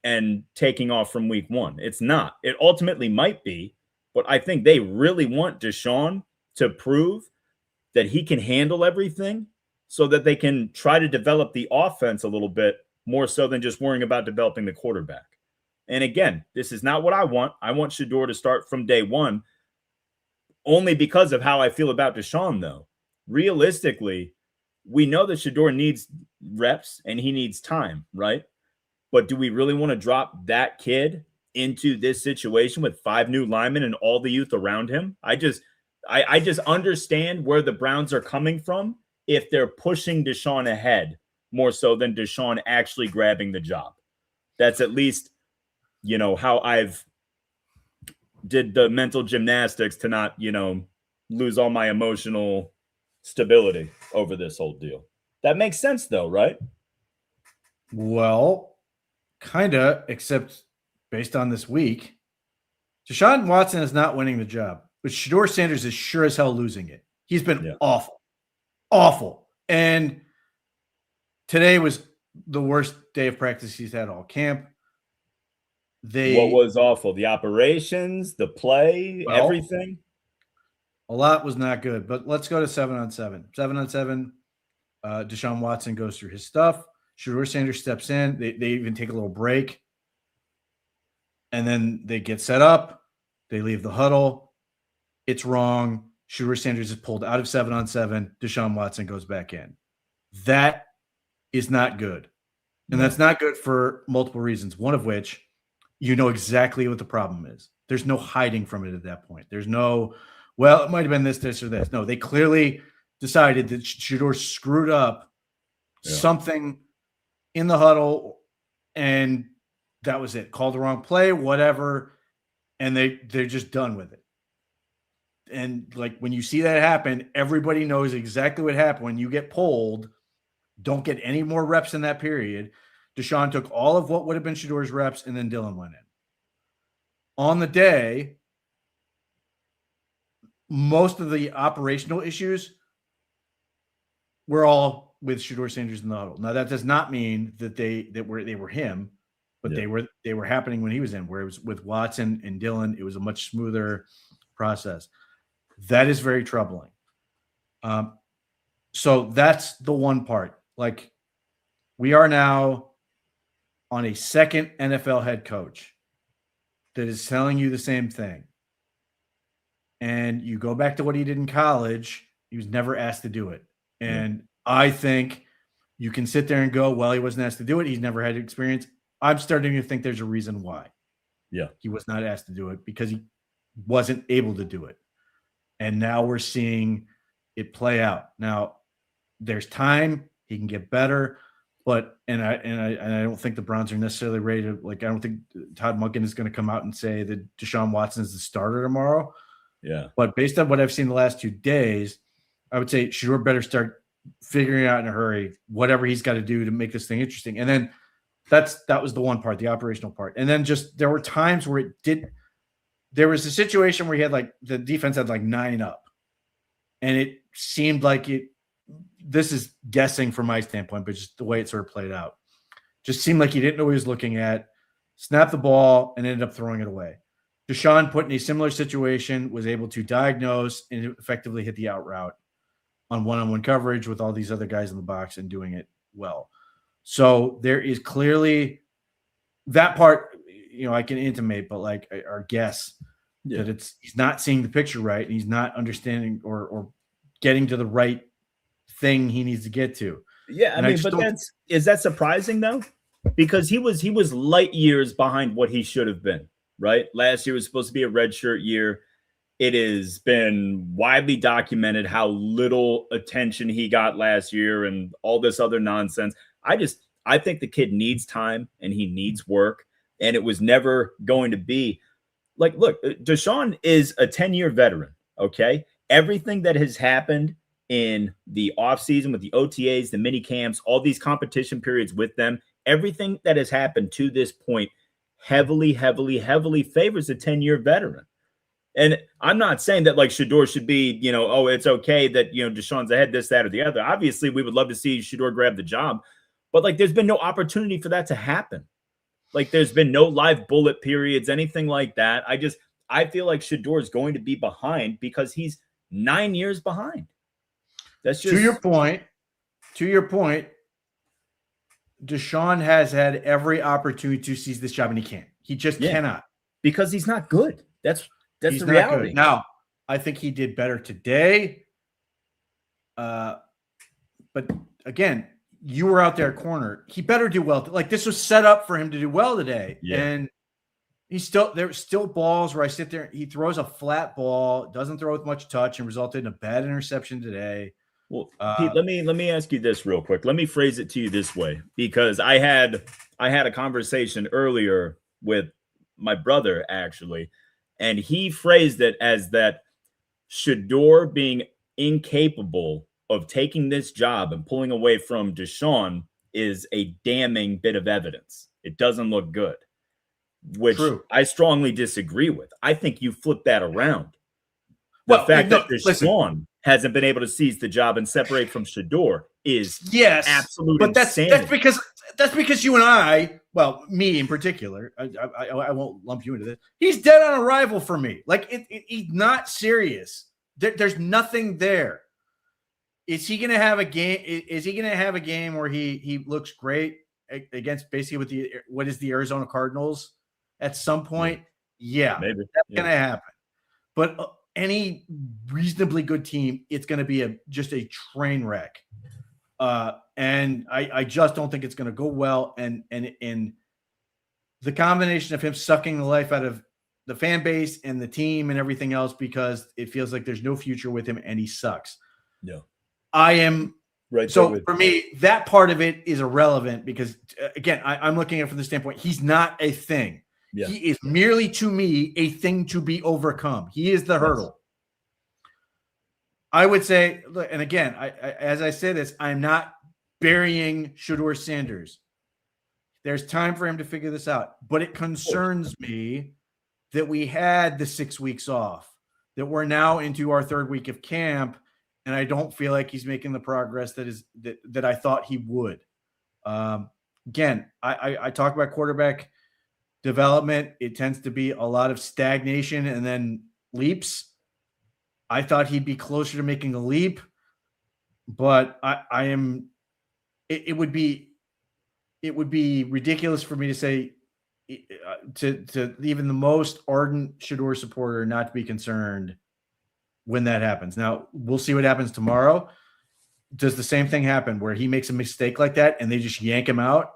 and taking off from week 1. It's not. It ultimately might be, but I think they really want Deshaun to prove that he can handle everything so that they can try to develop the offense a little bit more so than just worrying about developing the quarterback. And again, this is not what I want. I want Shedeur to start from day 1 only because of how I feel about Deshaun, though. Realistically, we know that Shedeur needs reps and he needs time, right? But do we really want to drop that kid into this situation with 5 new linemen and all the youth around him? I just understand where the Browns are coming from if they're pushing Deshaun ahead more so than Deshaun actually grabbing the job. That's at least, how I've did the mental gymnastics to not, lose all my emotional stability over this whole deal. That makes sense though, right? Well, kind of, except based on this week, Deshaun Watson is not winning the job, but Shedeur Sanders is sure as hell losing it. He's been awful. And today was the worst day of practice he's had all camp. What was awful? The operations, the play, everything? A lot was not good, but let's go to 7-on-7. 7-on-7, Deshaun Watson goes through his stuff. Shedeur Sanders steps in. They even take a little break. And then they get set up. They leave the huddle. It's wrong. Shedeur Sanders is pulled out of 7-on-7. Deshaun Watson goes back in. That is not good. And that's not good for multiple reasons, one of which you know exactly what the problem is. There's no hiding from it at that point. There's no, well, it might have been this, or this. No, they clearly decided that Shedeur screwed up something in the huddle, and that was it. Called the wrong play, whatever, and they're just done with it. And like when you see that happen, everybody knows exactly what happened. When you get pulled, don't get any more reps in that period. Deshaun took all of what would have been Shedeur's reps, and then Dylan went in. On the day, most of the operational issues were all with Shedeur Sanders in the huddle. Now, that does not mean that they were him, but they were happening when he was in. Where it was with Watson and Dylan, it was a much smoother process. That is very troubling. So that's the one part. Like, we are now on a second NFL head coach that is telling you the same thing. And you go back to what he did in college, he was never asked to do it. And I think you can sit there and go, well, he wasn't asked to do it. He's never had experience. I'm starting to think there's a reason why. Yeah. He was not asked to do it because he wasn't able to do it. And now we're seeing it play out. Now, there's time. He can get better. But I don't think the Browns are necessarily ready to, like, I don't think Todd Monken is going to come out and say that Deshaun Watson is the starter tomorrow. Yeah. But based on what I've seen the last 2 days, I would say Shedeur better start figuring out in a hurry whatever he's got to do to make this thing interesting. And then that was the one part, the operational part. And then just there were times where there was a situation where he had, like, the defense had like 9 up. And it seemed like this is guessing from my standpoint, but just the way it sort of played out. Just seemed like he didn't know what he was looking at, snapped the ball, and ended up throwing it away. Deshaun, put in a similar situation, was able to diagnose and effectively hit the out route on one-on-one coverage with all these other guys in the box and doing it well. So there is clearly that part, I can intimate, but like our guess that he's not seeing the picture right and he's not understanding or getting to the right thing he needs to get to. Yeah, I mean, but is that surprising though? Because he was light years behind what he should have been, right? Last year was supposed to be a redshirt year. It has been widely documented how little attention he got last year and all this other nonsense. I think the kid needs time and he needs work, and it was never going to be like, look, Deshaun is a 10-year veteran, okay? Everything that has happened in the offseason with the OTAs, the mini camps, all these competition periods with them, everything that has happened to this point heavily favors a 10-year veteran. And I'm not saying that like Shedeur should be, it's okay that, Deshaun's ahead, this, that, or the other. Obviously, we would love to see Shedeur grab the job, but like there's been no opportunity for that to happen. Like there's been no live bullet periods, anything like that. I feel like Shedeur is going to be behind because he's 9 years behind. That's just to your point. Deshaun has had every opportunity to seize this job and he can't. He just cannot because he's not good. That's he's the reality. Good. Now, I think he did better today. But again, you were out there corner. He better do well. Like this was set up for him to do well today. Yeah. And there's still balls where I sit there. He throws a flat ball, doesn't throw with much touch, and resulted in a bad interception today. Well, Pete, let me ask you this real quick. Let me phrase it to you this way, because I had a conversation earlier with my brother actually, and he phrased it as that Shedeur being incapable of taking this job and pulling away from Deshaun is a damning bit of evidence. It doesn't look good, which I strongly disagree with. I think you flip that around. The fact that Deshaun hasn't been able to seize the job and separate from Shedeur is absolute insanity. That's because you and I, well, me in particular, I won't lump you into this. He's dead on arrival for me. Like he's not serious. There's nothing there. Is he going to have a game? Is he going to have a game where he looks great against basically what is the Arizona Cardinals at some point? Yeah, maybe that's going to happen. But any reasonably good team, it's going to be just a train wreck. And I just don't think it's going to go well. And the combination of him sucking the life out of the fan base and the team and everything else, because it feels like there's no future with him and he sucks. Yeah. I am right. So for me, that part of it is irrelevant because again, I'm looking at it from the standpoint, he's not a thing. Yeah. He is merely to me a thing to be overcome. He is the hurdle. I would say, and again, as I say this, I'm not burying Shedeur Sanders. There's time for him to figure this out, but it concerns me that we had the 6 weeks off, that we're now into our third week of camp. And I don't feel like he's making the progress that I thought he would. Again, I talk about quarterback development. It tends to be a lot of stagnation and then leaps. I thought he'd be closer to making a leap, but it would be ridiculous for me to say to even the most ardent Shedeur supporter not to be concerned when that happens. Now we'll see what happens tomorrow. Does the same thing happen where he makes a mistake like that and they just yank him out?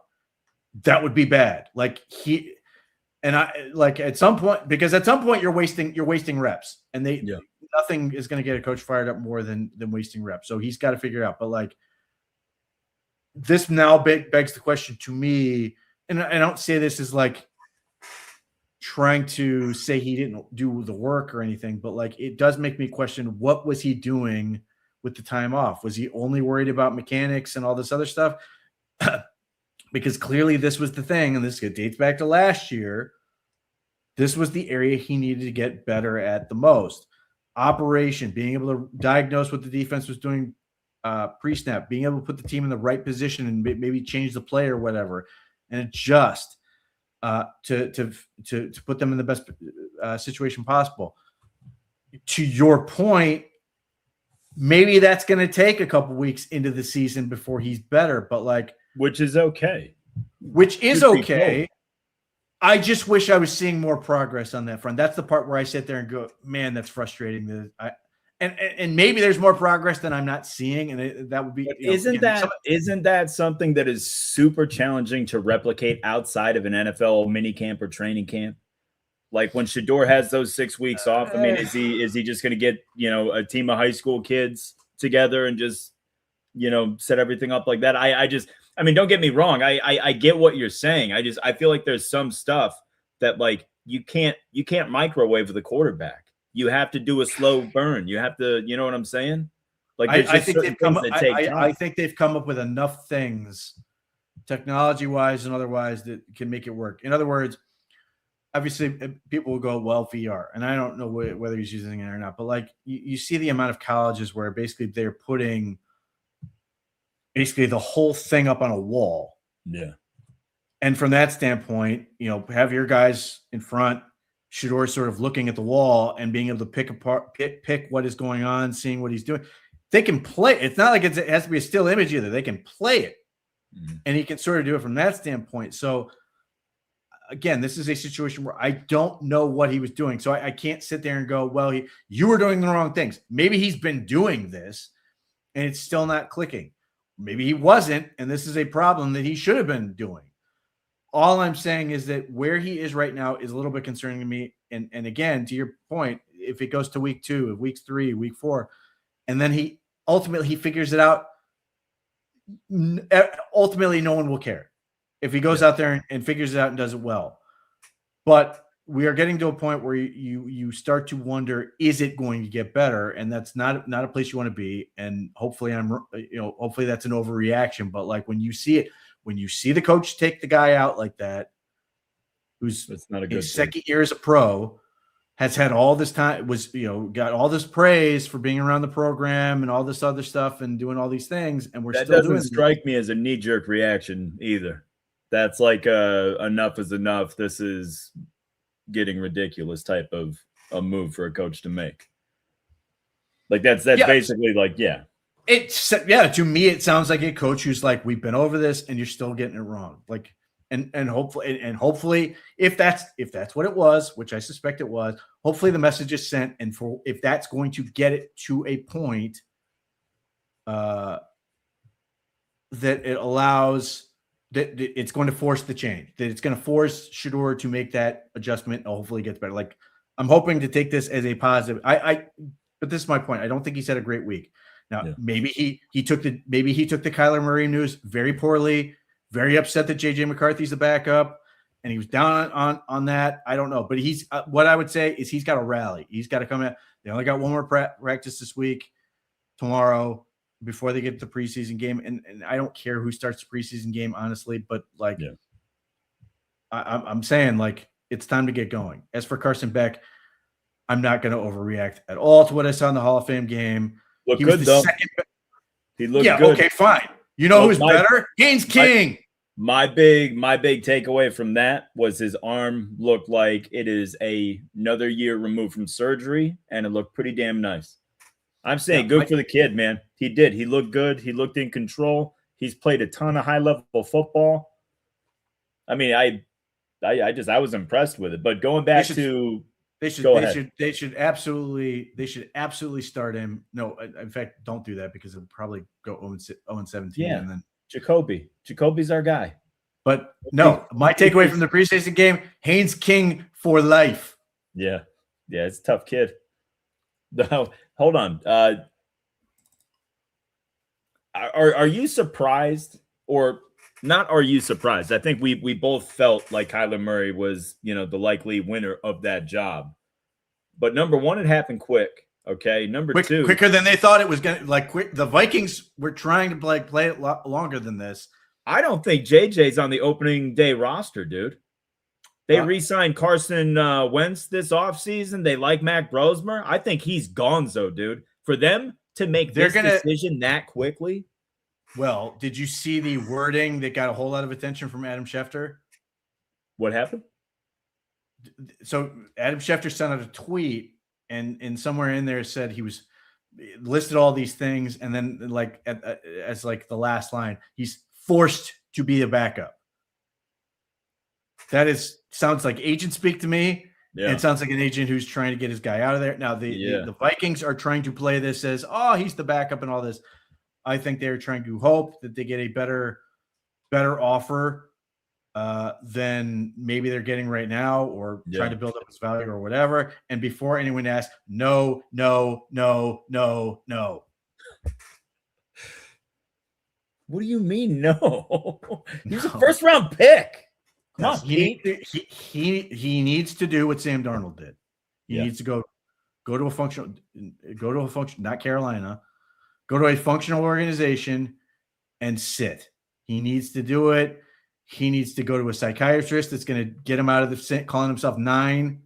That would be bad. At some point you're wasting reps, and nothing is going to get a coach fired up more than wasting reps. So he's got to figure it out. But this now begs the question to me, and I don't say this as trying to say he didn't do the work or anything, but it does make me question, what was he doing with the time off? Was he only worried about mechanics and all this other stuff? Because clearly this was the thing, and this dates back to last year. This was the area he needed to get better at the most. operation, being able to diagnose what the defense was doing pre-snap, being able to put the team in the right position and maybe change the play or whatever, and adjust to put them in the best situation possible. To your point, maybe that's going to take a couple weeks into the season before he's better, but which is okay. I just wish I was seeing more progress on that front. That's the part where I sit there and go, man, that's frustrating. And maybe there's more progress than I'm not seeing, and that would be. Isn't that something that is super challenging to replicate outside of an NFL minicamp or training camp? Like when Shador has those 6 weeks off, I mean, is he just going to get a team of high school kids together and just set everything up like that? I mean, don't get me wrong. I get what you're saying. I feel like there's some stuff that you can't microwave the quarterback. You have to do a slow burn. You have to, you know what I'm saying? I think they've come up with enough things, technology-wise and otherwise, that can make it work. In other words, obviously, people will go, well, VR, and I don't know whether he's using it or not, but you see the amount of colleges where basically they're putting the whole thing up on a wall. Yeah. And from that standpoint, have your guys in front, Shador sort of looking at the wall and being able to pick what is going on, seeing what he's doing. They can play. It's not like it has to be a still image either. They can play it. Mm-hmm. And he can sort of do it from that standpoint. So again, this is a situation where I don't know what he was doing. So I can't sit there and go, well, you were doing the wrong things. Maybe he's been doing this and it's still not clicking. Maybe he wasn't, and this is a problem that he should have been doing. All I'm saying is that where he is right now is a little bit concerning to me. And again, to your point, if it goes to week 2, week 3, week 4, and then he ultimately figures it out, ultimately no one will care if he goes out there and figures it out and does it well. But we are getting to a point where you start to wonder, is it going to get better? And that's not a place you want to be. And hopefully hopefully that's an overreaction. But when you see it, when you see the coach take the guy out like that, who's not a good second year as a pro, has had all this time, got all this praise for being around the program and all this other stuff and doing all these things, and that doesn't strike me as a knee-jerk reaction either. That's enough is enough. This is getting ridiculous type of a move for a coach to make. That's basically to me it sounds like a coach who's we've been over this and you're still getting it wrong. And hopefully if that's what it was, which I suspect it was, hopefully the message is sent, and if that's going to get it to a point that it allows that it's going to force the change, that it's going to force Shador to make that adjustment and hopefully gets better. I'm hoping to take this as a positive. But this is my point. I don't think he's had a great week. Now, maybe he took the Kyler Murray news very poorly, very upset that JJ McCarthy's the backup, and he was down on that. I don't know, but he's what I would say is he's got to rally. He's got to come in. They only got one more practice this week, tomorrow, before they get to the preseason game. And I don't care who starts the preseason game, honestly, but I'm saying it's time to get going. As for Carson Beck, I'm not going to overreact at all to what I saw in the Hall of Fame game. Looked good, though. He looked good. Okay, fine. You know who's better? Haynes King. My big takeaway from that was his arm looked like it is another year removed from surgery, and it looked pretty damn nice. I'm saying good for the kid, man. He did. He looked good. He looked in control. He's played a ton of high-level football. I mean, I was impressed with it. But going back to They should absolutely start him. No, in fact, don't do that because it'll probably go 0-17. Yeah. And then Jacoby's our guy. But no, my takeaway from the preseason game: Haynes King for life. Yeah, it's a tough kid. No, hold on. Are you surprised or not? Are you surprised? I think we both felt like Kyler Murray was, the likely winner of that job. But number one, it happened quick. Okay. Number two, quicker than they thought it was going to. Quick. The Vikings were trying to play it longer than this. I don't think JJ's on the opening day roster, dude. They re-signed Carson Wentz this offseason. They like Mac Brosmer. I think he's gonzo, dude. For them to make this decision that quickly. Well, did you see the wording that got a whole lot of attention from Adam Schefter? What happened? So Adam Schefter sent out a tweet, and somewhere in there said he was listed all these things, and then like as like the last line, he's forced to be a backup. That sounds like agent speak to me. Yeah. It sounds like an agent who's trying to get his guy out of there. Now the Vikings are trying to play this as, oh, he's the backup and all this. I think they're trying to hope that they get a better offer than maybe they're getting right now, or trying to build up his value or whatever. And before anyone asks, no. What do you mean no? He's a first round pick. Come on, he needs to do what Sam Darnold did. He needs to go to a functional, not Carolina, go to a functional organization and sit. He needs to do it. He needs to go to a psychiatrist that's going to get him out of calling himself 9.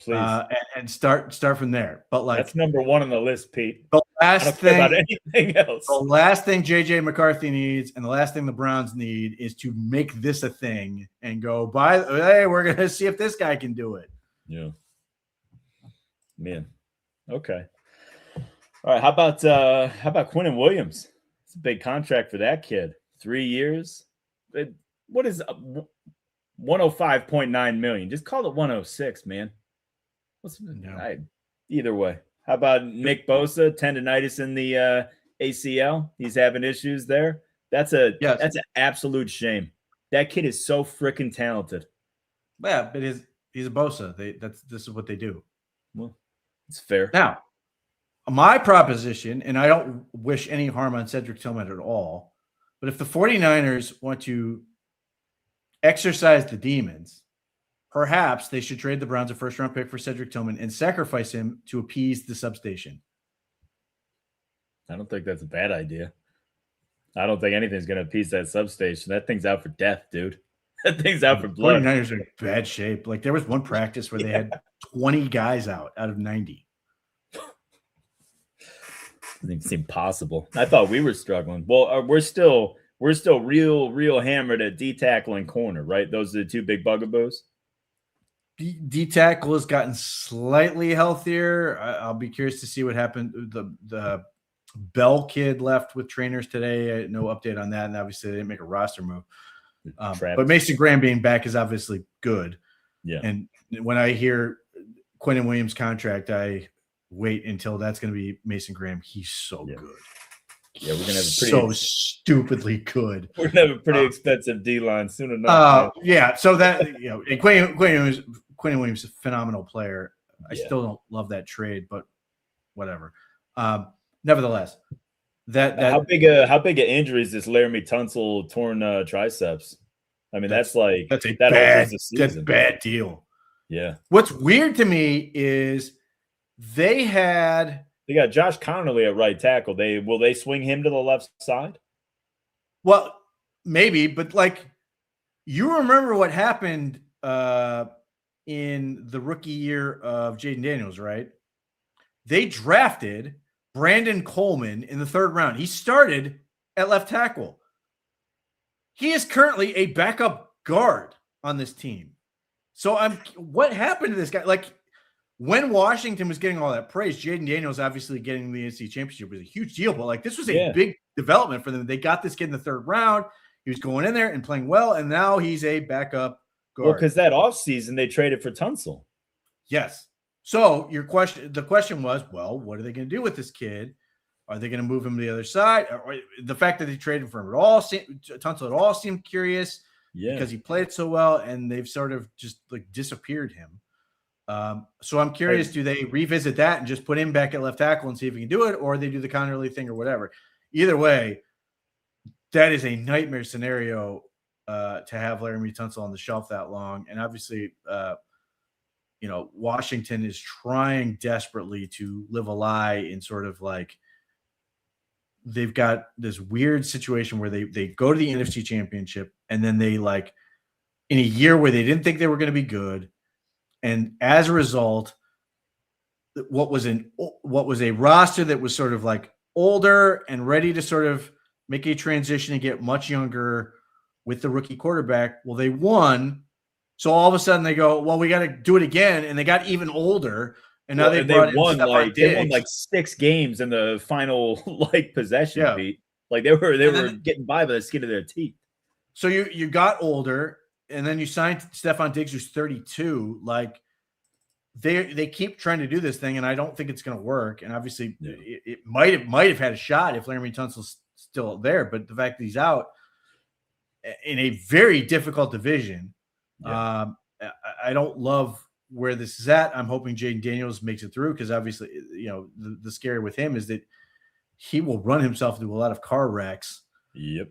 Please. And start from there. But like, that's number 1 on the list, Pete. The last thing about anything else. The last thing JJ McCarthy needs, and the last thing the Browns need, is to make this a thing and go, hey, we're gonna see if this guy can do it. Yeah. Man. Okay. All right. How about Quinnen Williams? It's a big contract for that kid. 3 years. What is 105.9 million? Just call it 106, man. Either way. How about Nick Bosa, tendonitis in the ACL? He's having issues there. That's an absolute shame. That kid is so freaking talented. Yeah, but he's a Bosa. This is what they do. Well, it's fair. Now, my proposition, and I don't wish any harm on Cedric Tillman at all, but if the 49ers want to exercise the demons, perhaps they should trade the Browns a first-round pick for Cedric Tillman and sacrifice him to appease the substation. I don't think that's a bad idea. I don't think anything's going to appease that substation. That thing's out for death, dude. That thing's out for blood. 49ers are in bad shape. Like, there was one practice where they had 20 guys out of 90. It seemed possible. I thought we were struggling. Well, we're still real hammered at D tackle and corner, right? Those are the two big bugaboos. D tackle has gotten slightly healthier. I'll be curious to see what happened. The Bell kid left with trainers today. No update on that, and obviously they didn't make a roster move. But Mason Graham being back is obviously good. Yeah. And when I hear Quinnen Williams' contract, I wait until that's going to be Mason Graham. He's so good. Yeah, we're gonna have a pretty stupidly good. We're gonna have a pretty expensive D line soon enough. So that Quinnen Williams is a phenomenal player. I still don't love that trade, but whatever. Nevertheless, how big a injury is this Laramie Tunsil torn triceps? I mean, that's a bad deal. Yeah. What's weird to me is they got Josh Connerly at right tackle. Will they swing him to the left side? Well, maybe, but like, you remember what happened in the rookie year of Jaden Daniels, right? They drafted Brandon Coleman in the 3rd round. He started at left tackle. He is currently a backup guard on this team. So what happened to this guy? Like, when Washington was getting all that praise, Jaden Daniels obviously getting the NC championship was a huge deal, but like, this was a big development for them. They got this kid in the 3rd round. He was going in there and playing well, and now he's a backup guard. Well, because that offseason they traded for Tunsil. Yes. So the question was, well, what are they going to do with this kid? Are they going to move him to the other side? Or the fact that they traded for him Tunsil at all seemed curious because he played so well, and they've sort of just like disappeared him. So I'm curious, do they revisit that and just put him back at left tackle and see if he can do it, or they do the Connerly thing or whatever? Either way, that is a nightmare scenario to have Laramie Tunsil on the shelf that long. And obviously, Washington is trying desperately to live a lie in sort of like, they've got this weird situation where they go to the NFC Championship and then they like in a year where they didn't think they were going to be good. And as a result, what was a roster that was sort of like older and ready to sort of make a transition and get much younger with the rookie quarterback. Well, they won. So all of a sudden they go, well, we got to do it again. And they got even older. And now they brought in Stephon Diggs. They won like 6 games in the final possession, Pete. Like they were getting by the skin of their teeth. So you got older, and then you signed Stephon Diggs, who's 32. Like they keep trying to do this thing, and I don't think it's going to work. And obviously, it might have had a shot if Laremy Tunsil's still there, but the fact that he's out in a very difficult division, I don't love where this is at. I'm hoping Jaden Daniels makes it through because obviously, the scare with him is that he will run himself into a lot of car wrecks. Yep.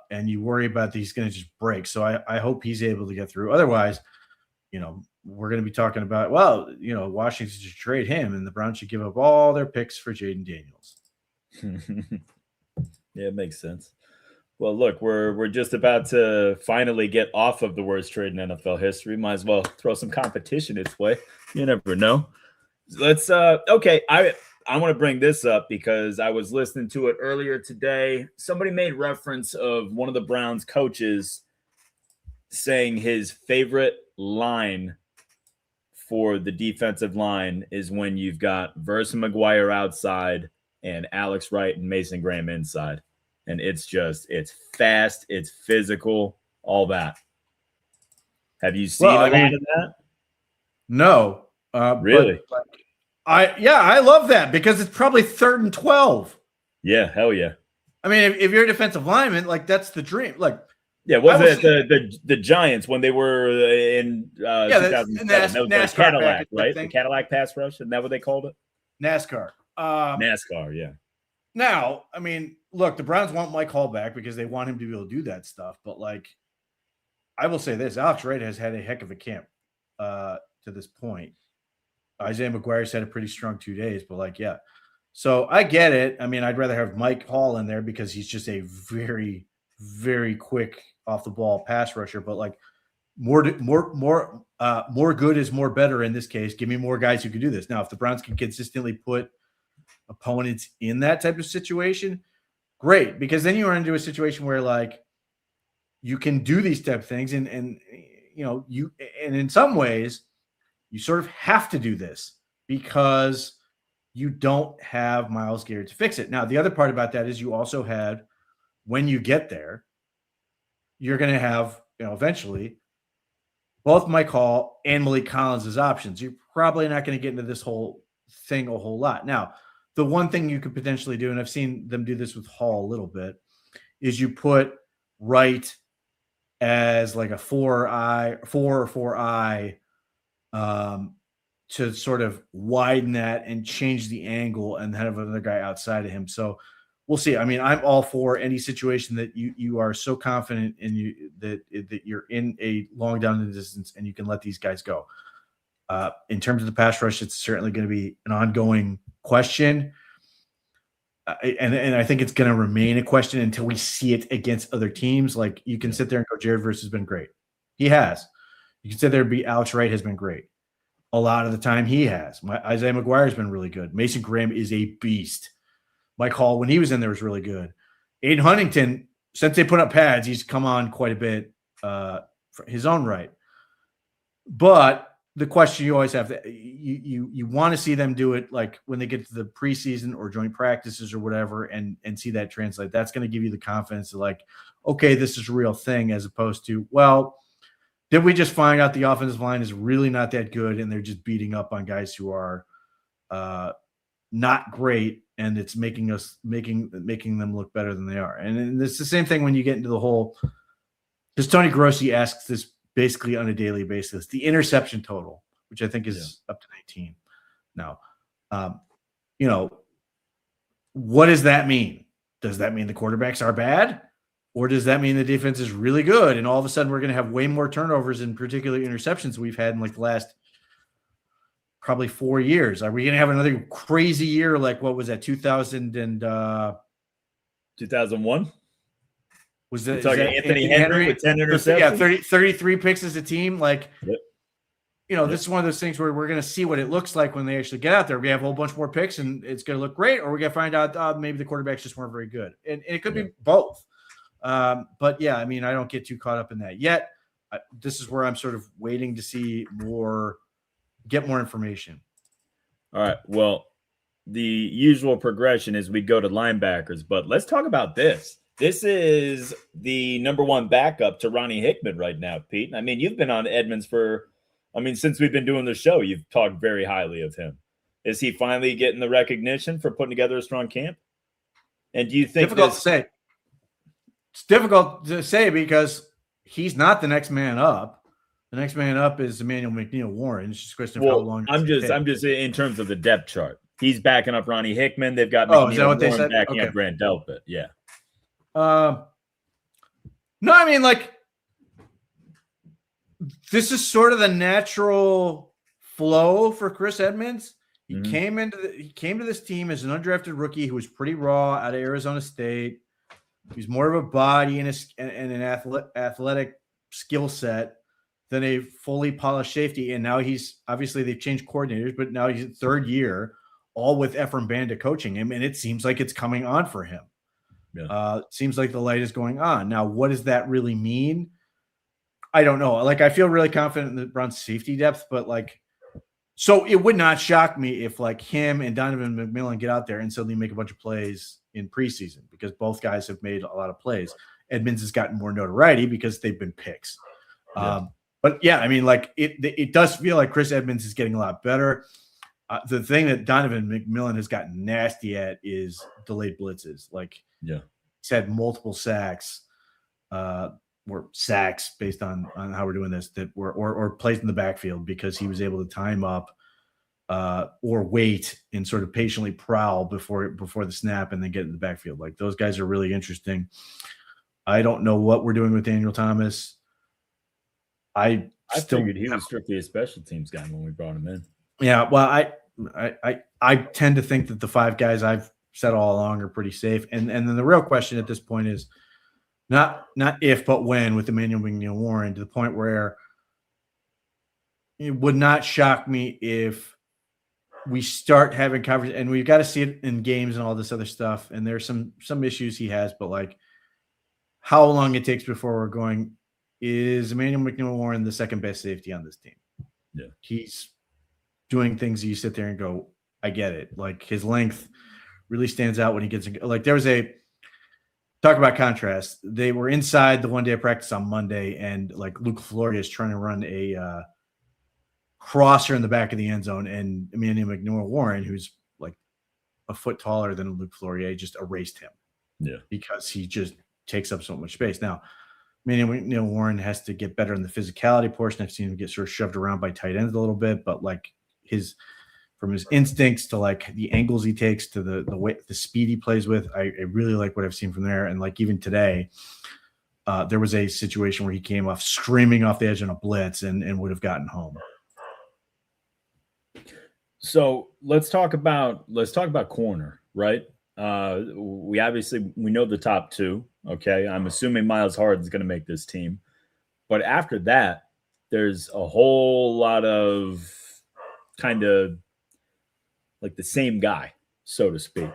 And you worry about that he's going to just break. So I hope he's able to get through. Otherwise, we're going to be talking about, Washington should trade him and the Browns should give up all their picks for Jaden Daniels. Yeah, it makes sense. Well, look, we're just about to finally get off of the worst trade in NFL history. Might as well throw some competition its way. You never know. Let's okay. I want to bring this up because I was listening to it earlier today. Somebody made reference of one of the Browns coaches saying his favorite line for the defensive line is when you've got Versa McGuire outside and Alex Wright and Mason Graham inside. And it's fast, it's physical, all that. Have you seen a lot of that? No. Really? I love that because it's probably 3rd and 12. Yeah, hell yeah. I mean, if you're a defensive lineman, like that's the dream. Like, yeah, wasn't it the Giants when they were in 2007? That was the Cadillac, right? The Cadillac pass rush, isn't that what they called it? NASCAR. NASCAR, yeah. Now, I mean, look, the Browns want Mike Hall back because they want him to be able to do that stuff. But like, I will say this: Alex Wright has had a heck of a camp to this point. Isaiah McGuire's had a pretty strong 2 days, but like, yeah. So I get it. I mean, I'd rather have Mike Hall in there because he's just a very, very quick off the ball pass rusher. But like, more good is more better in this case. Give me more guys who can do this. Now, if the Browns can consistently put opponents in that type of situation, great, because then you run into a situation where like you can do these type of things, and in some ways you sort of have to do this because you don't have Myles Garrett to fix it. Now, the other part about that is you also had, when you get there, you're going to have, eventually both Mike Hall and Malik Collins as options. You're probably not going to get into this whole thing a whole lot. Now, the one thing you could potentially do, and I've seen them do this with Hall a little bit, is you put Wright as like a 4 or 4-eye to sort of widen that and change the angle and have another guy outside of him. So we'll see. I mean, I'm all for any situation that you are so confident in that you're in a long down the distance and you can let these guys go. In terms of the pass rush, it's certainly going to be an ongoing question. And I think it's going to remain a question until we see it against other teams. Like, you can sit there and go, Jared Verse has been great. He has. You can sit there and be Alex Wright has been great. A lot of the time he has. Isaiah McGuire has been really good. Mason Graham is a beast. Mike Hall, when he was in there, was really good. Aiden Huntington, since they put up pads, he's come on quite a bit for his own right. But the question you always have, you want to see them do it like when they get to the preseason or joint practices or whatever, and see that translate. That's going to give you the confidence to like, okay, this is a real thing, as opposed to, well, did we just find out the offensive line is really not that good and they're just beating up on guys who are not great, and it's making them look better than they are. And it's the same thing when you get into the whole, because Tony Grossi asks this basically on a daily basis, the interception total, which I think is up to 19 now. What does that mean? Does that mean the quarterbacks are bad? Or does that mean the defense is really good? And all of a sudden we're going to have way more turnovers, in particular interceptions, we've had in like the last probably 4 years. Are we going to have another crazy year? Like, what was that? 2001? Was You're that, is talking that Anthony Henry with 10 interceptions? Yeah, 33 picks as a team. Like, Yep. This is one of those things where we're going to see what it looks like when they actually get out there. We have a whole bunch more picks and it's going to look great, or we're going to find out maybe the quarterbacks just weren't very good. And it could be both. But yeah, I mean, I don't get too caught up in that yet. This is where I'm sort of waiting to see get more information. All right. Well, the usual progression is we go to linebackers, but let's talk about this. This is the number one backup to Ronnie Hickman right now, Pete. I mean, you've been on Edmonds since we've been doing the show, you've talked very highly of him. Is he finally getting the recognition for putting together a strong camp? And do you think difficult to say? It's difficult to say because he's not the next man up. The next man up is Emmanuel McNeil Warren. It's just a question of how long. I'm just in terms of the depth chart. He's backing up Ronnie Hickman. They've got McNeil Warren backing up Grant Delpit. Yeah. No, I mean, like, this is sort of the natural flow for Chris Edmonds. He came to this team as an undrafted rookie who was pretty raw out of Arizona State. He's more of a body and an athletic skill set than a fully polished safety. And now they've changed coordinators, but now he's in third year, all with Ephraim Banda coaching him. And it seems like it's coming on for him. Yeah. It seems like the light is going on. Now, what does that really mean? I don't know. Like, I feel really confident in the Browns' safety depth, but so it would not shock me if him and Donovan McMillan get out there and suddenly make a bunch of plays in preseason, because both guys have made a lot of plays. Edmonds has gotten more notoriety because they've been picks. Yeah. But yeah, I mean, it does feel like Chris Edmonds is getting a lot better. The thing that Donovan McMillan has gotten nasty at is delayed blitzes. He's had multiple sacks, or sacks based on how we're doing this, that were or plays in the backfield because he was able to time up or wait and sort of patiently prowl before the snap and then get in the backfield. Those guys are really interesting. I don't know what we're doing with Daniel Thomas. I figured he was strictly a special teams guy when we brought him in. Yeah, well, I tend to think that the five guys I've said all along are pretty safe. And then the real question at this point is not if, but when, with Emmanuel McNeil Warren, to the point where it would not shock me if we start having coverage, and we've got to see it in games and all this other stuff. And there's some issues he has, but how long it takes before we're going, is Emmanuel McNeil Warren the second best safety on this team? Yeah. He's doing things that you sit there and go, I get it. His length really stands out when he gets there was talk about contrast. They were inside the one day of practice on Monday, and Luke Floria is trying to run a crosser in the back of the end zone, and Emmanuel McNeil Warren, who's a foot taller than Luke Floria, just erased him. Yeah. Because he just takes up so much space. Now, Emmanuel McNeil Warren has to get better in the physicality portion. I've seen him get sort of shoved around by tight ends a little bit, but from his instincts to the angles he takes to the way the speed he plays with, I really like what I've seen from there. And even today, there was a situation where he came off screaming off the edge on a blitz and would have gotten home. So let's talk about corner, right? We know the top two. Okay, I'm assuming Miles Harden's going to make this team, but after that, there's a whole lot of kind of the same guy, so to speak.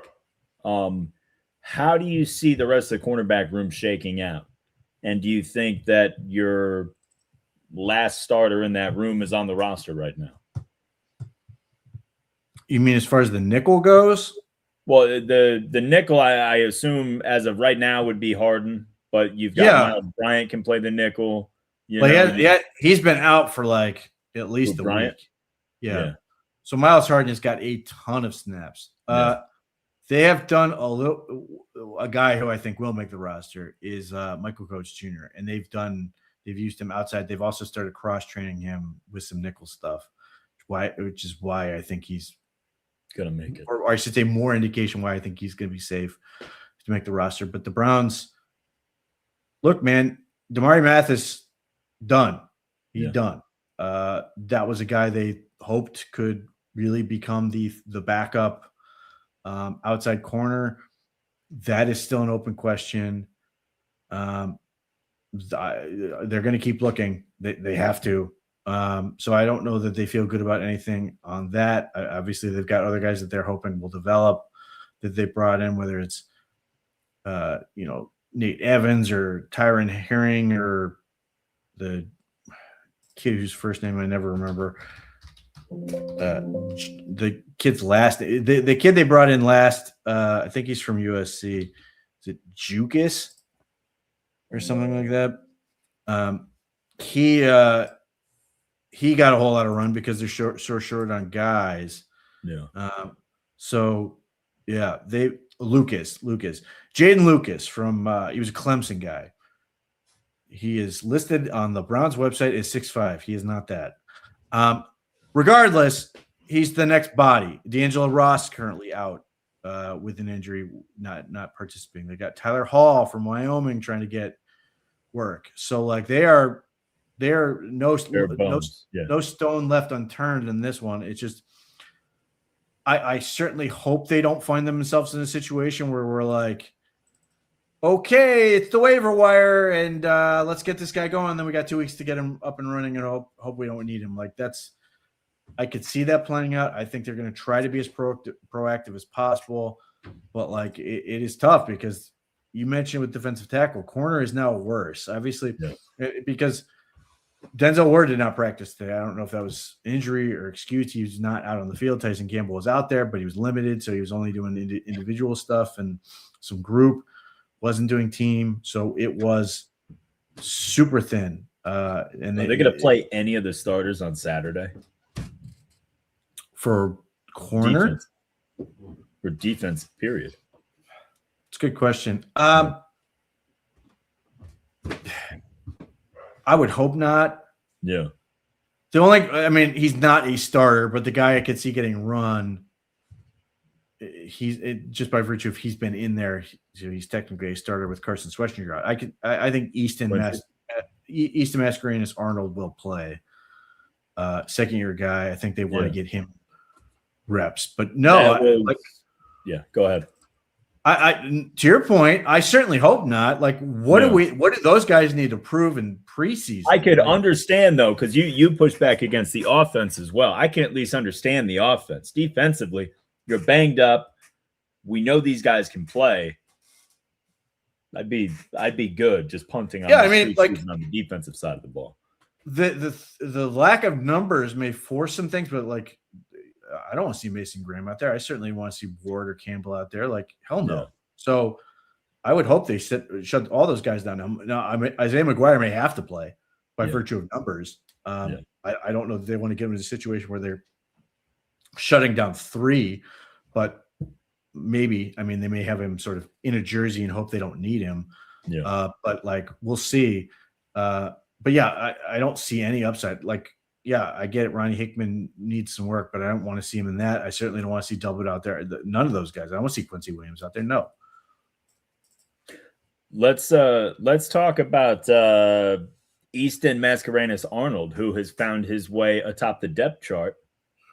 How do you see the rest of the cornerback room shaking out? And do you think that your last starter in that room is on the roster right now? You mean as far as the nickel goes? Well, the nickel, I assume as of right now would be Harden, but you've got Miles Bryant can play the nickel. He's been out for at least a week. Yeah. So Miles Harden has got a ton of snaps. They have done a guy who I think will make the roster is Michael Coates Jr. And they've used him outside. They've also started cross training him with some nickel stuff, which is why I think he's gonna make it, or I should say more indication why I think he's gonna be safe to make the roster. But the Browns, look, man, Damari Mathis done. He's done. That was a guy they hoped could really become the backup outside corner. That is still an open question. They're going to keep looking. They have to. So I don't know that they feel good about anything on that. Obviously, they've got other guys that they're hoping will develop that they brought in, whether it's Nate Evans or Tyron Herring or the kid whose first name I never remember. The kid's last, the kid they brought in last, I think he's from USC. Is it Jukas or something like that? He got a whole lot of run because they're short on guys. Yeah. Lucas, Jaden Lucas from he was a Clemson guy. He is listed on the Browns website as 6'5". He is not that. Regardless, he's the next body. D'Angelo Ross currently out with an injury, not participating. They got Tyler Hall from Wyoming trying to get work. So like they're no stone left unturned in this one. It's just I certainly hope they don't find themselves in a situation where we're like, okay, it's the waiver wire, and let's get this guy going. Then we got 2 weeks to get him up and running, and hope we don't need him. Like I could see that playing out. I think they're going to try to be as proactive as possible, but like it is tough because you mentioned with defensive tackle, corner is now worse, obviously, because Denzel Ward did not practice today. I don't know if that was injury or excuse. He was not out on the field. Tyson Campbell was out there, but he was limited, so he was only doing individual stuff and some group. Wasn't doing team, so it was super thin. And are they going to play any of the starters on Saturday for corner? For defense, period. It's a good question. I would hope not. Yeah. He's not a starter, but the guy I could see getting run, just by virtue of he's been in there, so he's technically a starter with Carson Schwarzenegger. I think Easton Mascarenas Arnold will play. Second-year guy. I think they want to get him reps, but no. Go ahead. To your point, I certainly hope not. Like, what do those guys need to prove in preseason? I could understand though, because you push back against the offense as well. I can at least understand the offense. Defensively, you're banged up. We know these guys can play. I'd be good just punting on on the defensive side of the ball. The lack of numbers may force some things, but like I don't want to see Mason Graham out there. I certainly want to see Ward or Campbell out there. Like hell no. Yeah. So I would hope they shut all those guys down. Now Isaiah McGuire may have to play by virtue of numbers. I don't know that they want to get him in a situation where they're shutting down 3, but maybe. I mean, they may have him sort of in a jersey and hope they don't need him. Yeah. But like we'll see. But yeah, I don't see any upside. Like. Yeah, I get it. Ronnie Hickman needs some work, but I don't want to see him in that. I certainly don't want to see Delbert out there. None of those guys. I don't want to see Quincy Williams out there. No. Let's talk about Easton Mascarenas Arnold, who has found his way atop the depth chart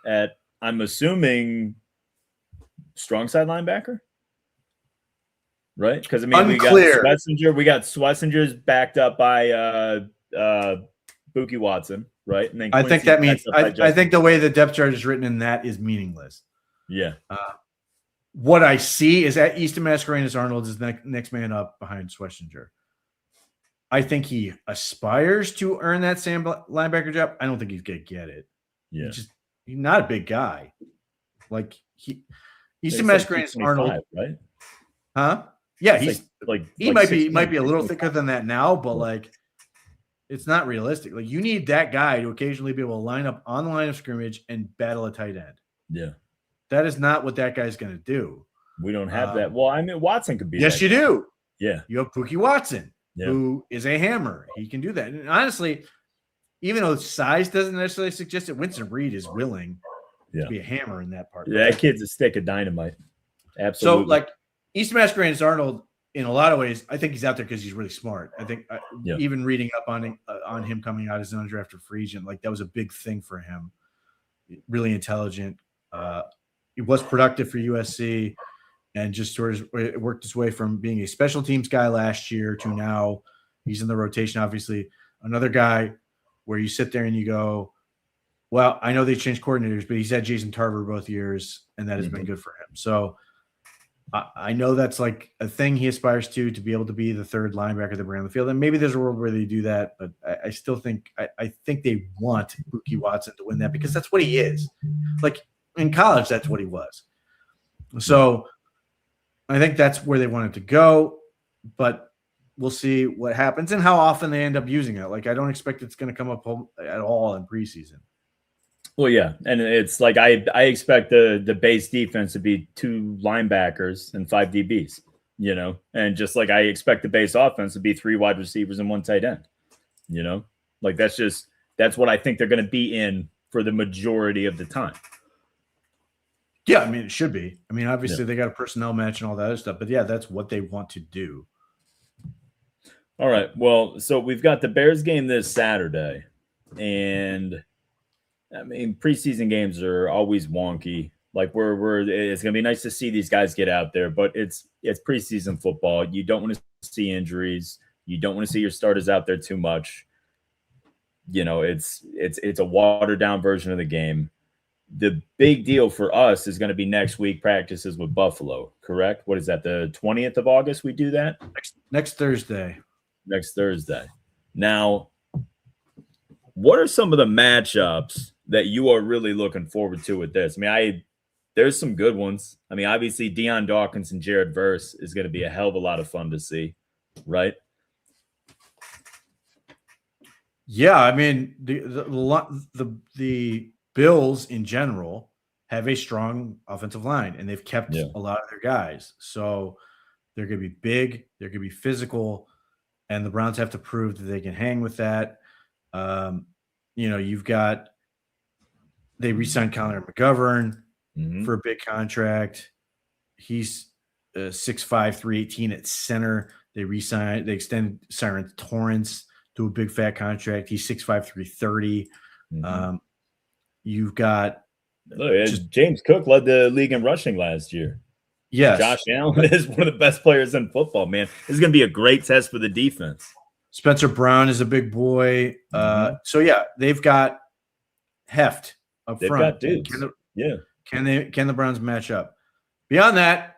at, I'm assuming, strong side linebacker, right? Because we got Schwarzenegger's backed up by Buki Watson. Right. And then I think that means I think the way the depth chart is written in that is meaningless. Yeah. What I see is that Easton Mascarenas Arnold is the next man up behind Schwarzenegger. I think he aspires to earn that same linebacker job. I don't think he's going to get it. Yeah. He's not a big guy. Like Easton Mascarenas Arnold. Right. Huh? Yeah. He's he might be a little thicker than that now, but like, it's not realistic. Like you need that guy to occasionally be able to line up on the line of scrimmage and battle a tight end. Yeah. That is not what that guy's going to do. We don't have that. Well, I mean, Watson could be. Yes, you do. Yeah. You have Pookie Watson, who is a hammer. He can do that. And honestly, even though size doesn't necessarily suggest it, Winston Reed is willing to be a hammer in that part. Yeah, that kid's a stick of dynamite. Absolutely. So, like, Easton Mascarenas Arnold, in a lot of ways, I think he's out there because he's really smart. I think even reading up on him coming out as an undrafted free agent, like that was a big thing for him. Really intelligent. He was productive for USC. and just sort of worked his way from being a special teams guy last year to now he's in the rotation. Obviously, another guy where you sit there and you go, well, I know they changed coordinators, but he's had Jason Tarver both years, and that has been good for him. So I know that's like a thing he aspires to be able to be the third linebacker that bring on the field. And maybe there's a world where they do that, but I still think I think they want Mookie Watson to win that because that's what he is. Like in college, that's what he was. So I think that's where they want it to go, but we'll see what happens and how often they end up using it. Like I don't expect it's going to come up at all in preseason. Well, yeah, and it's like I expect the base defense to be 2 linebackers and 5 DBs, you know, and just like I expect the base offense to be 3 wide receivers and 1 tight end, you know, like that's what I think they're going to be in for the majority of the time. Yeah, I mean it should be. I mean, obviously they got a personnel match and all that other stuff, but yeah, that's what they want to do. All right, well, so we've got the Bears game this Saturday, and I mean, preseason games are always wonky. Like it's gonna be nice to see these guys get out there, but it's preseason football. You don't want to see injuries. You don't want to see your starters out there too much. You know, it's a watered down version of the game. The big deal for us is going to be next week practices with Buffalo. Correct? What is that? The 20th of August? We do that next Thursday. Next Thursday. Now, what are some of the matchups that you are really looking forward to with this? I mean, there's some good ones. I mean, obviously, Deion Dawkins and Jared Verse is going to be a hell of a lot of fun to see, right? Yeah, I mean, the Bills in general have a strong offensive line, and they've kept a lot of their guys. So they're going to be big, they're going to be physical, and the Browns have to prove that they can hang with that. You know, they re-signed Connor McGovern for a big contract. He's 6'5", 318 at center. They extend Siren Torrance to a big fat contract. He's 6'5", 330. You've got James Cook led the league in rushing last year. Yes. Josh Allen is one of the best players in football, man. This is going to be a great test for the defense. Spencer Brown is a big boy. So yeah, they've got heft up front. Got dudes. Can the Browns match up? Beyond that,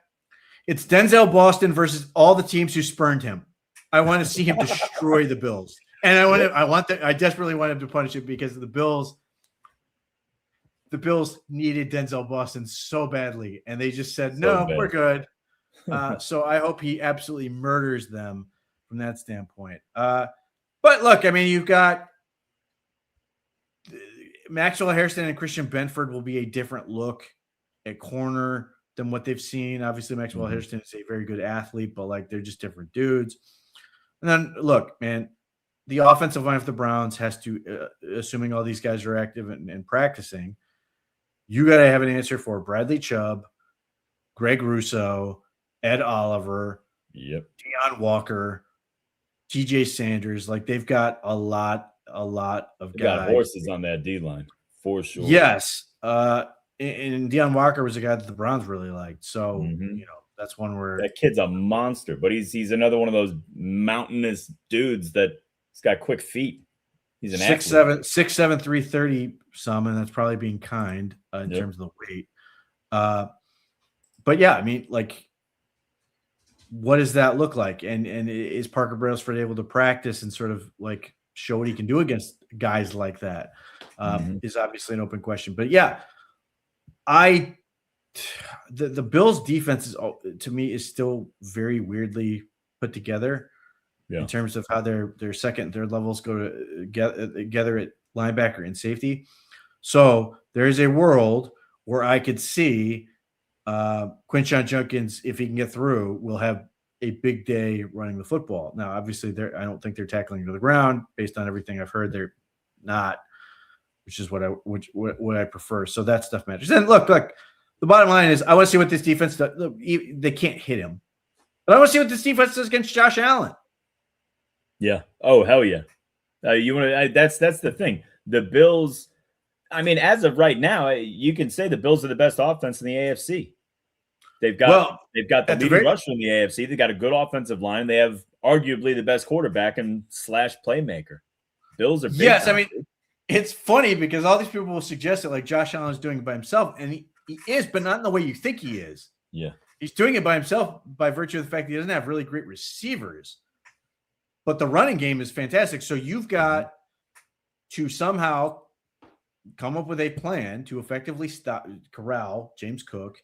it's Denzel Boston versus all the teams who spurned him. I want to see him destroy the Bills. And I desperately want him to punish it because the Bills needed Denzel Boston so badly, and they just said, no, we're good. So I hope he absolutely murders them from that standpoint. But look, I mean, you've got Maxwell Hairston and Christian Benford will be a different look at corner than what they've seen. Obviously, Maxwell Hairston is a very good athlete, but like they're just different dudes. And then look, man, the offensive line of the Browns has to, assuming all these guys are active and practicing, you got to have an answer for Bradley Chubb, Greg Russo, Ed Oliver, Deion Walker, TJ Sanders. Like they've got a lot of guys. Got horses on that D line for sure. Yes. And Deion Walker was a guy that the Browns really liked. So, you know, that's one where that kid's a monster, but he's another one of those mountainous dudes that's got quick feet. He's an 6'7", 330 some, and that's probably being kind in terms of the weight. But yeah, I mean, like, what does that look like? And is Parker Brailsford able to practice and sort of like show what he can do against guys like that? Is obviously an open question. But yeah, the Bills defense is, to me, is still very weirdly put together in terms of how their second and third levels go together at linebacker and safety. So there is a world where I could see Quinshon Judkins, if he can get through, will have a big day running the football. Now, obviously, I don't think they're tackling to the ground. Based on everything I've heard, they're not, which is what I prefer. So that stuff matters. And look, the bottom line is I want to see what this defense does. Look, they can't hit him, but I want to see what this defense does against Josh Allen. Yeah. Oh, hell yeah. You want to? That's the thing. The Bills. I mean, as of right now, you can say the Bills are the best offense in the AFC. They've got the at the leading rusher in the AFC. They got a good offensive line. They have arguably the best quarterback and slash playmaker. Bills are big. Yes, I mean, it's funny because all these people will suggest that like Josh Allen is doing it by himself, and he is, but not in the way you think he is. Yeah. He's doing it by himself by virtue of the fact that he doesn't have really great receivers. But the running game is fantastic. So you've got to somehow come up with a plan to effectively corral James Cook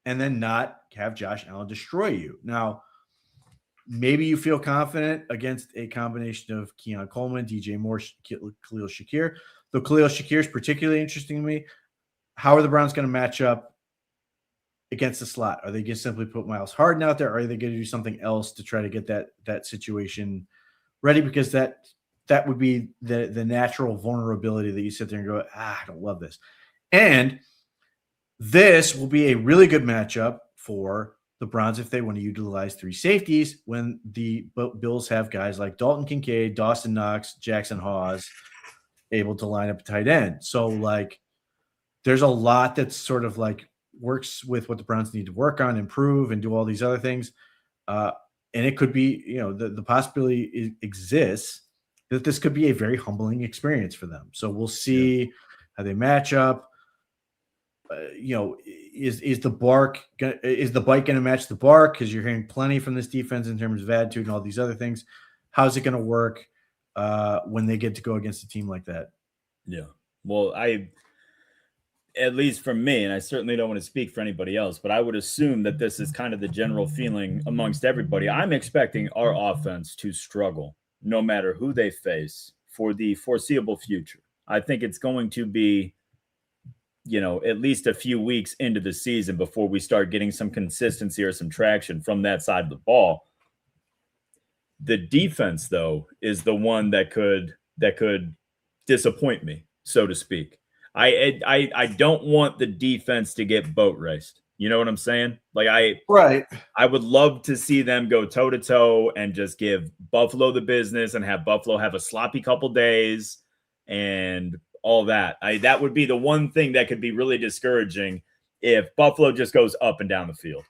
and then not have Josh Allen destroy you. Now, maybe you feel confident against a combination of Keon Coleman, DJ Moore, Khalil Shakir. Though Khalil Shakir is particularly interesting to me. How are the Browns going to match up against the slot? Are they going to simply put Miles Harden out there? Or are they going to do something else to try to get that situation ready? Because that would be the natural vulnerability that you sit there and go, I don't love this. And this will be a really good matchup for the Browns if they want to utilize three safeties when the Bills have guys like Dalton Kincaid, Dawson Knox, Jackson Hawes able to line up a tight end. So, like, there's a lot that's sort of like works with what the Browns need to work on, improve, and do all these other things. And it could be, the possibility exists that this could be a very humbling experience for them. So we'll see how they match up. Is the bite going to match the bark? Because you're hearing plenty from this defense in terms of attitude and all these other things. How's it going to work when they get to go against a team like that? Yeah. Well, at least for me, and I certainly don't want to speak for anybody else, but I would assume that this is kind of the general feeling amongst everybody. I'm expecting our offense to struggle no matter who they face for the foreseeable future. I think it's going to be, at least a few weeks into the season before we start getting some consistency or some traction from that side of the ball. The defense, though, is the one that could disappoint me, so to speak. I don't want the defense to get boat raced. You know what I'm saying? Like I would love to see them go toe to toe and just give Buffalo the business and have Buffalo have a sloppy couple days and all that. That would be the one thing that could be really discouraging if Buffalo just goes up and down the field.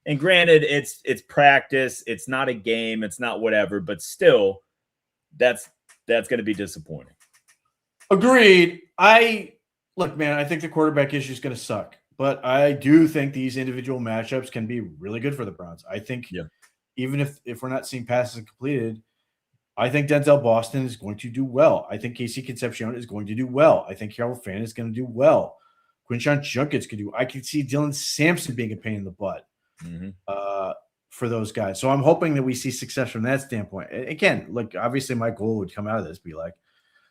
And granted, it's practice, it's not a game, it's not whatever, but still, that's going to be disappointing. Agreed. Look, man, I think the quarterback issue is going to suck, but I do think these individual matchups can be really good for the Browns. I think even if we're not seeing passes completed, I think Denzel Boston is going to do well. I think Casey Concepcion is going to do well. I think Harold Fan is going to do well. Quinshon Judkins could do. I could see Dylan Sampson being a pain in the butt for those guys. So I'm hoping that we see success from that standpoint. Again, like obviously my goal would come out of this be like,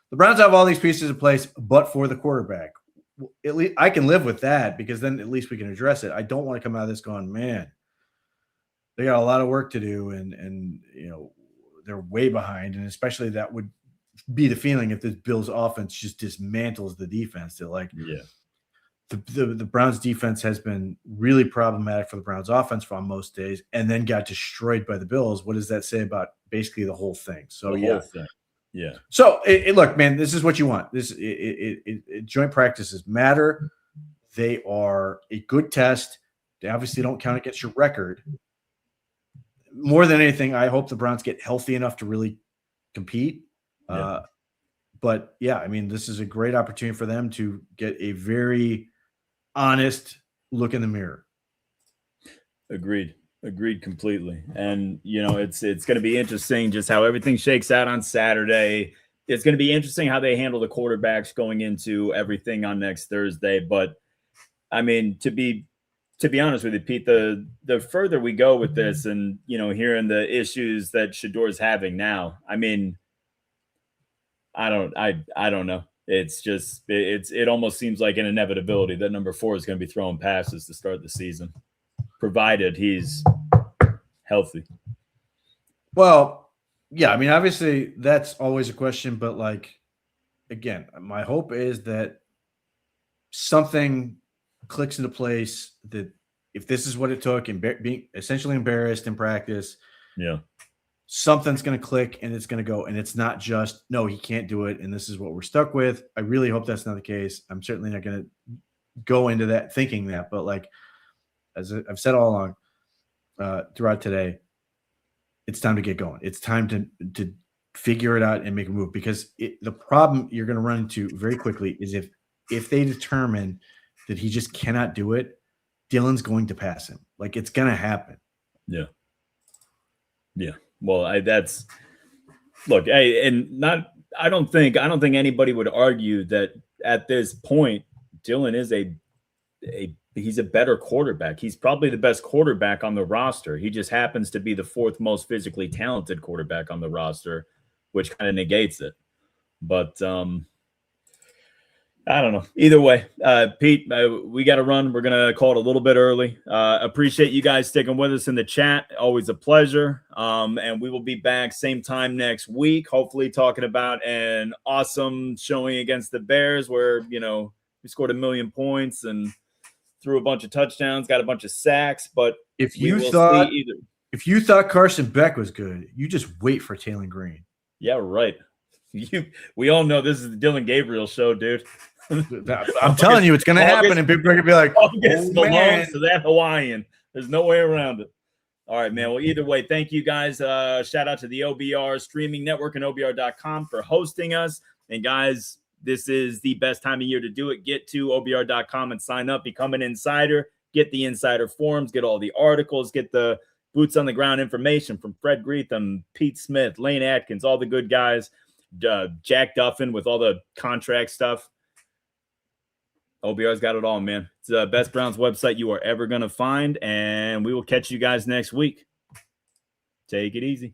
the Browns have all these pieces in place, but for the quarterback. At least I can live with that because then at least we can address it. I don't want to come out of this going, man, they got a lot of work to do and they're way behind. And especially that would be the feeling if the Bills offense just dismantles the defense. That the Browns defense has been really problematic for the Browns offense on most days and then got destroyed by the Bills. What does that say about basically the whole thing? So whole thing. Yeah. So look, man, this is what you want. Joint practices matter. They are a good test. They obviously don't count against your record. More than anything, I hope the Browns get healthy enough to really compete. But yeah, I mean, this is a great opportunity for them to get a very honest look in the mirror. Agreed completely. And, it's going to be interesting just how everything shakes out on Saturday. It's going to be interesting how they handle the quarterbacks going into everything on next Thursday. But, I mean, to be honest with you, Pete, the further we go with this and, hearing the issues that Shador's having now, I mean, I don't know. It's just it almost seems like an inevitability that number 4 is going to be throwing passes to start the season, provided he's healthy. Well, yeah, I mean, obviously that's always a question, but like, again, my hope is that something clicks into place that if this is what it took and being essentially embarrassed in practice, something's going to click and it's going to go. And it's not just, no, he can't do it. And this is what we're stuck with. I really hope that's not the case. I'm certainly not going to go into that thinking that, but like, as I've said all along throughout today, it's time to get going. It's time to figure it out and make a move, because the problem you're going to run into very quickly is if they determine that he just cannot do it, Dylan's going to pass him. Like, it's going to happen. Yeah. Yeah. Well, I don't think anybody would argue that at this point, Dylan is he's a better quarterback. He's probably the best quarterback on the roster. He just happens to be the fourth most physically talented quarterback on the roster, which kind of negates it. But I don't know. Either way, Pete, we got to run. We're going to call it a little bit early. Appreciate you guys sticking with us in the chat. Always a pleasure. And we will be back same time next week, hopefully talking about an awesome showing against the Bears where, we scored 1 million points and threw a bunch of touchdowns, got a bunch of sacks. But if you thought Carson Beck was good, you just wait for Taylor Green. Yeah, right. We all know this is the Dylan Gabriel show, dude. I'm telling you, it's going to happen, and people are going to be like, August belongs to that Hawaiian. There's no way around it. All right, man. Well, either way, thank you guys. Shout out to the OBR streaming network and OBR.com for hosting us. And guys, this is the best time of year to do it. Get to OBR.com and sign up, become an insider, get the insider forums, get all the articles, get the boots on the ground information from Fred Greetham, Pete Smith, Lane Atkins, all the good guys, Jack Duffin with all the contract stuff. OBR's got it all, man. It's the best Browns website you are ever going to find, and we will catch you guys next week. Take it easy.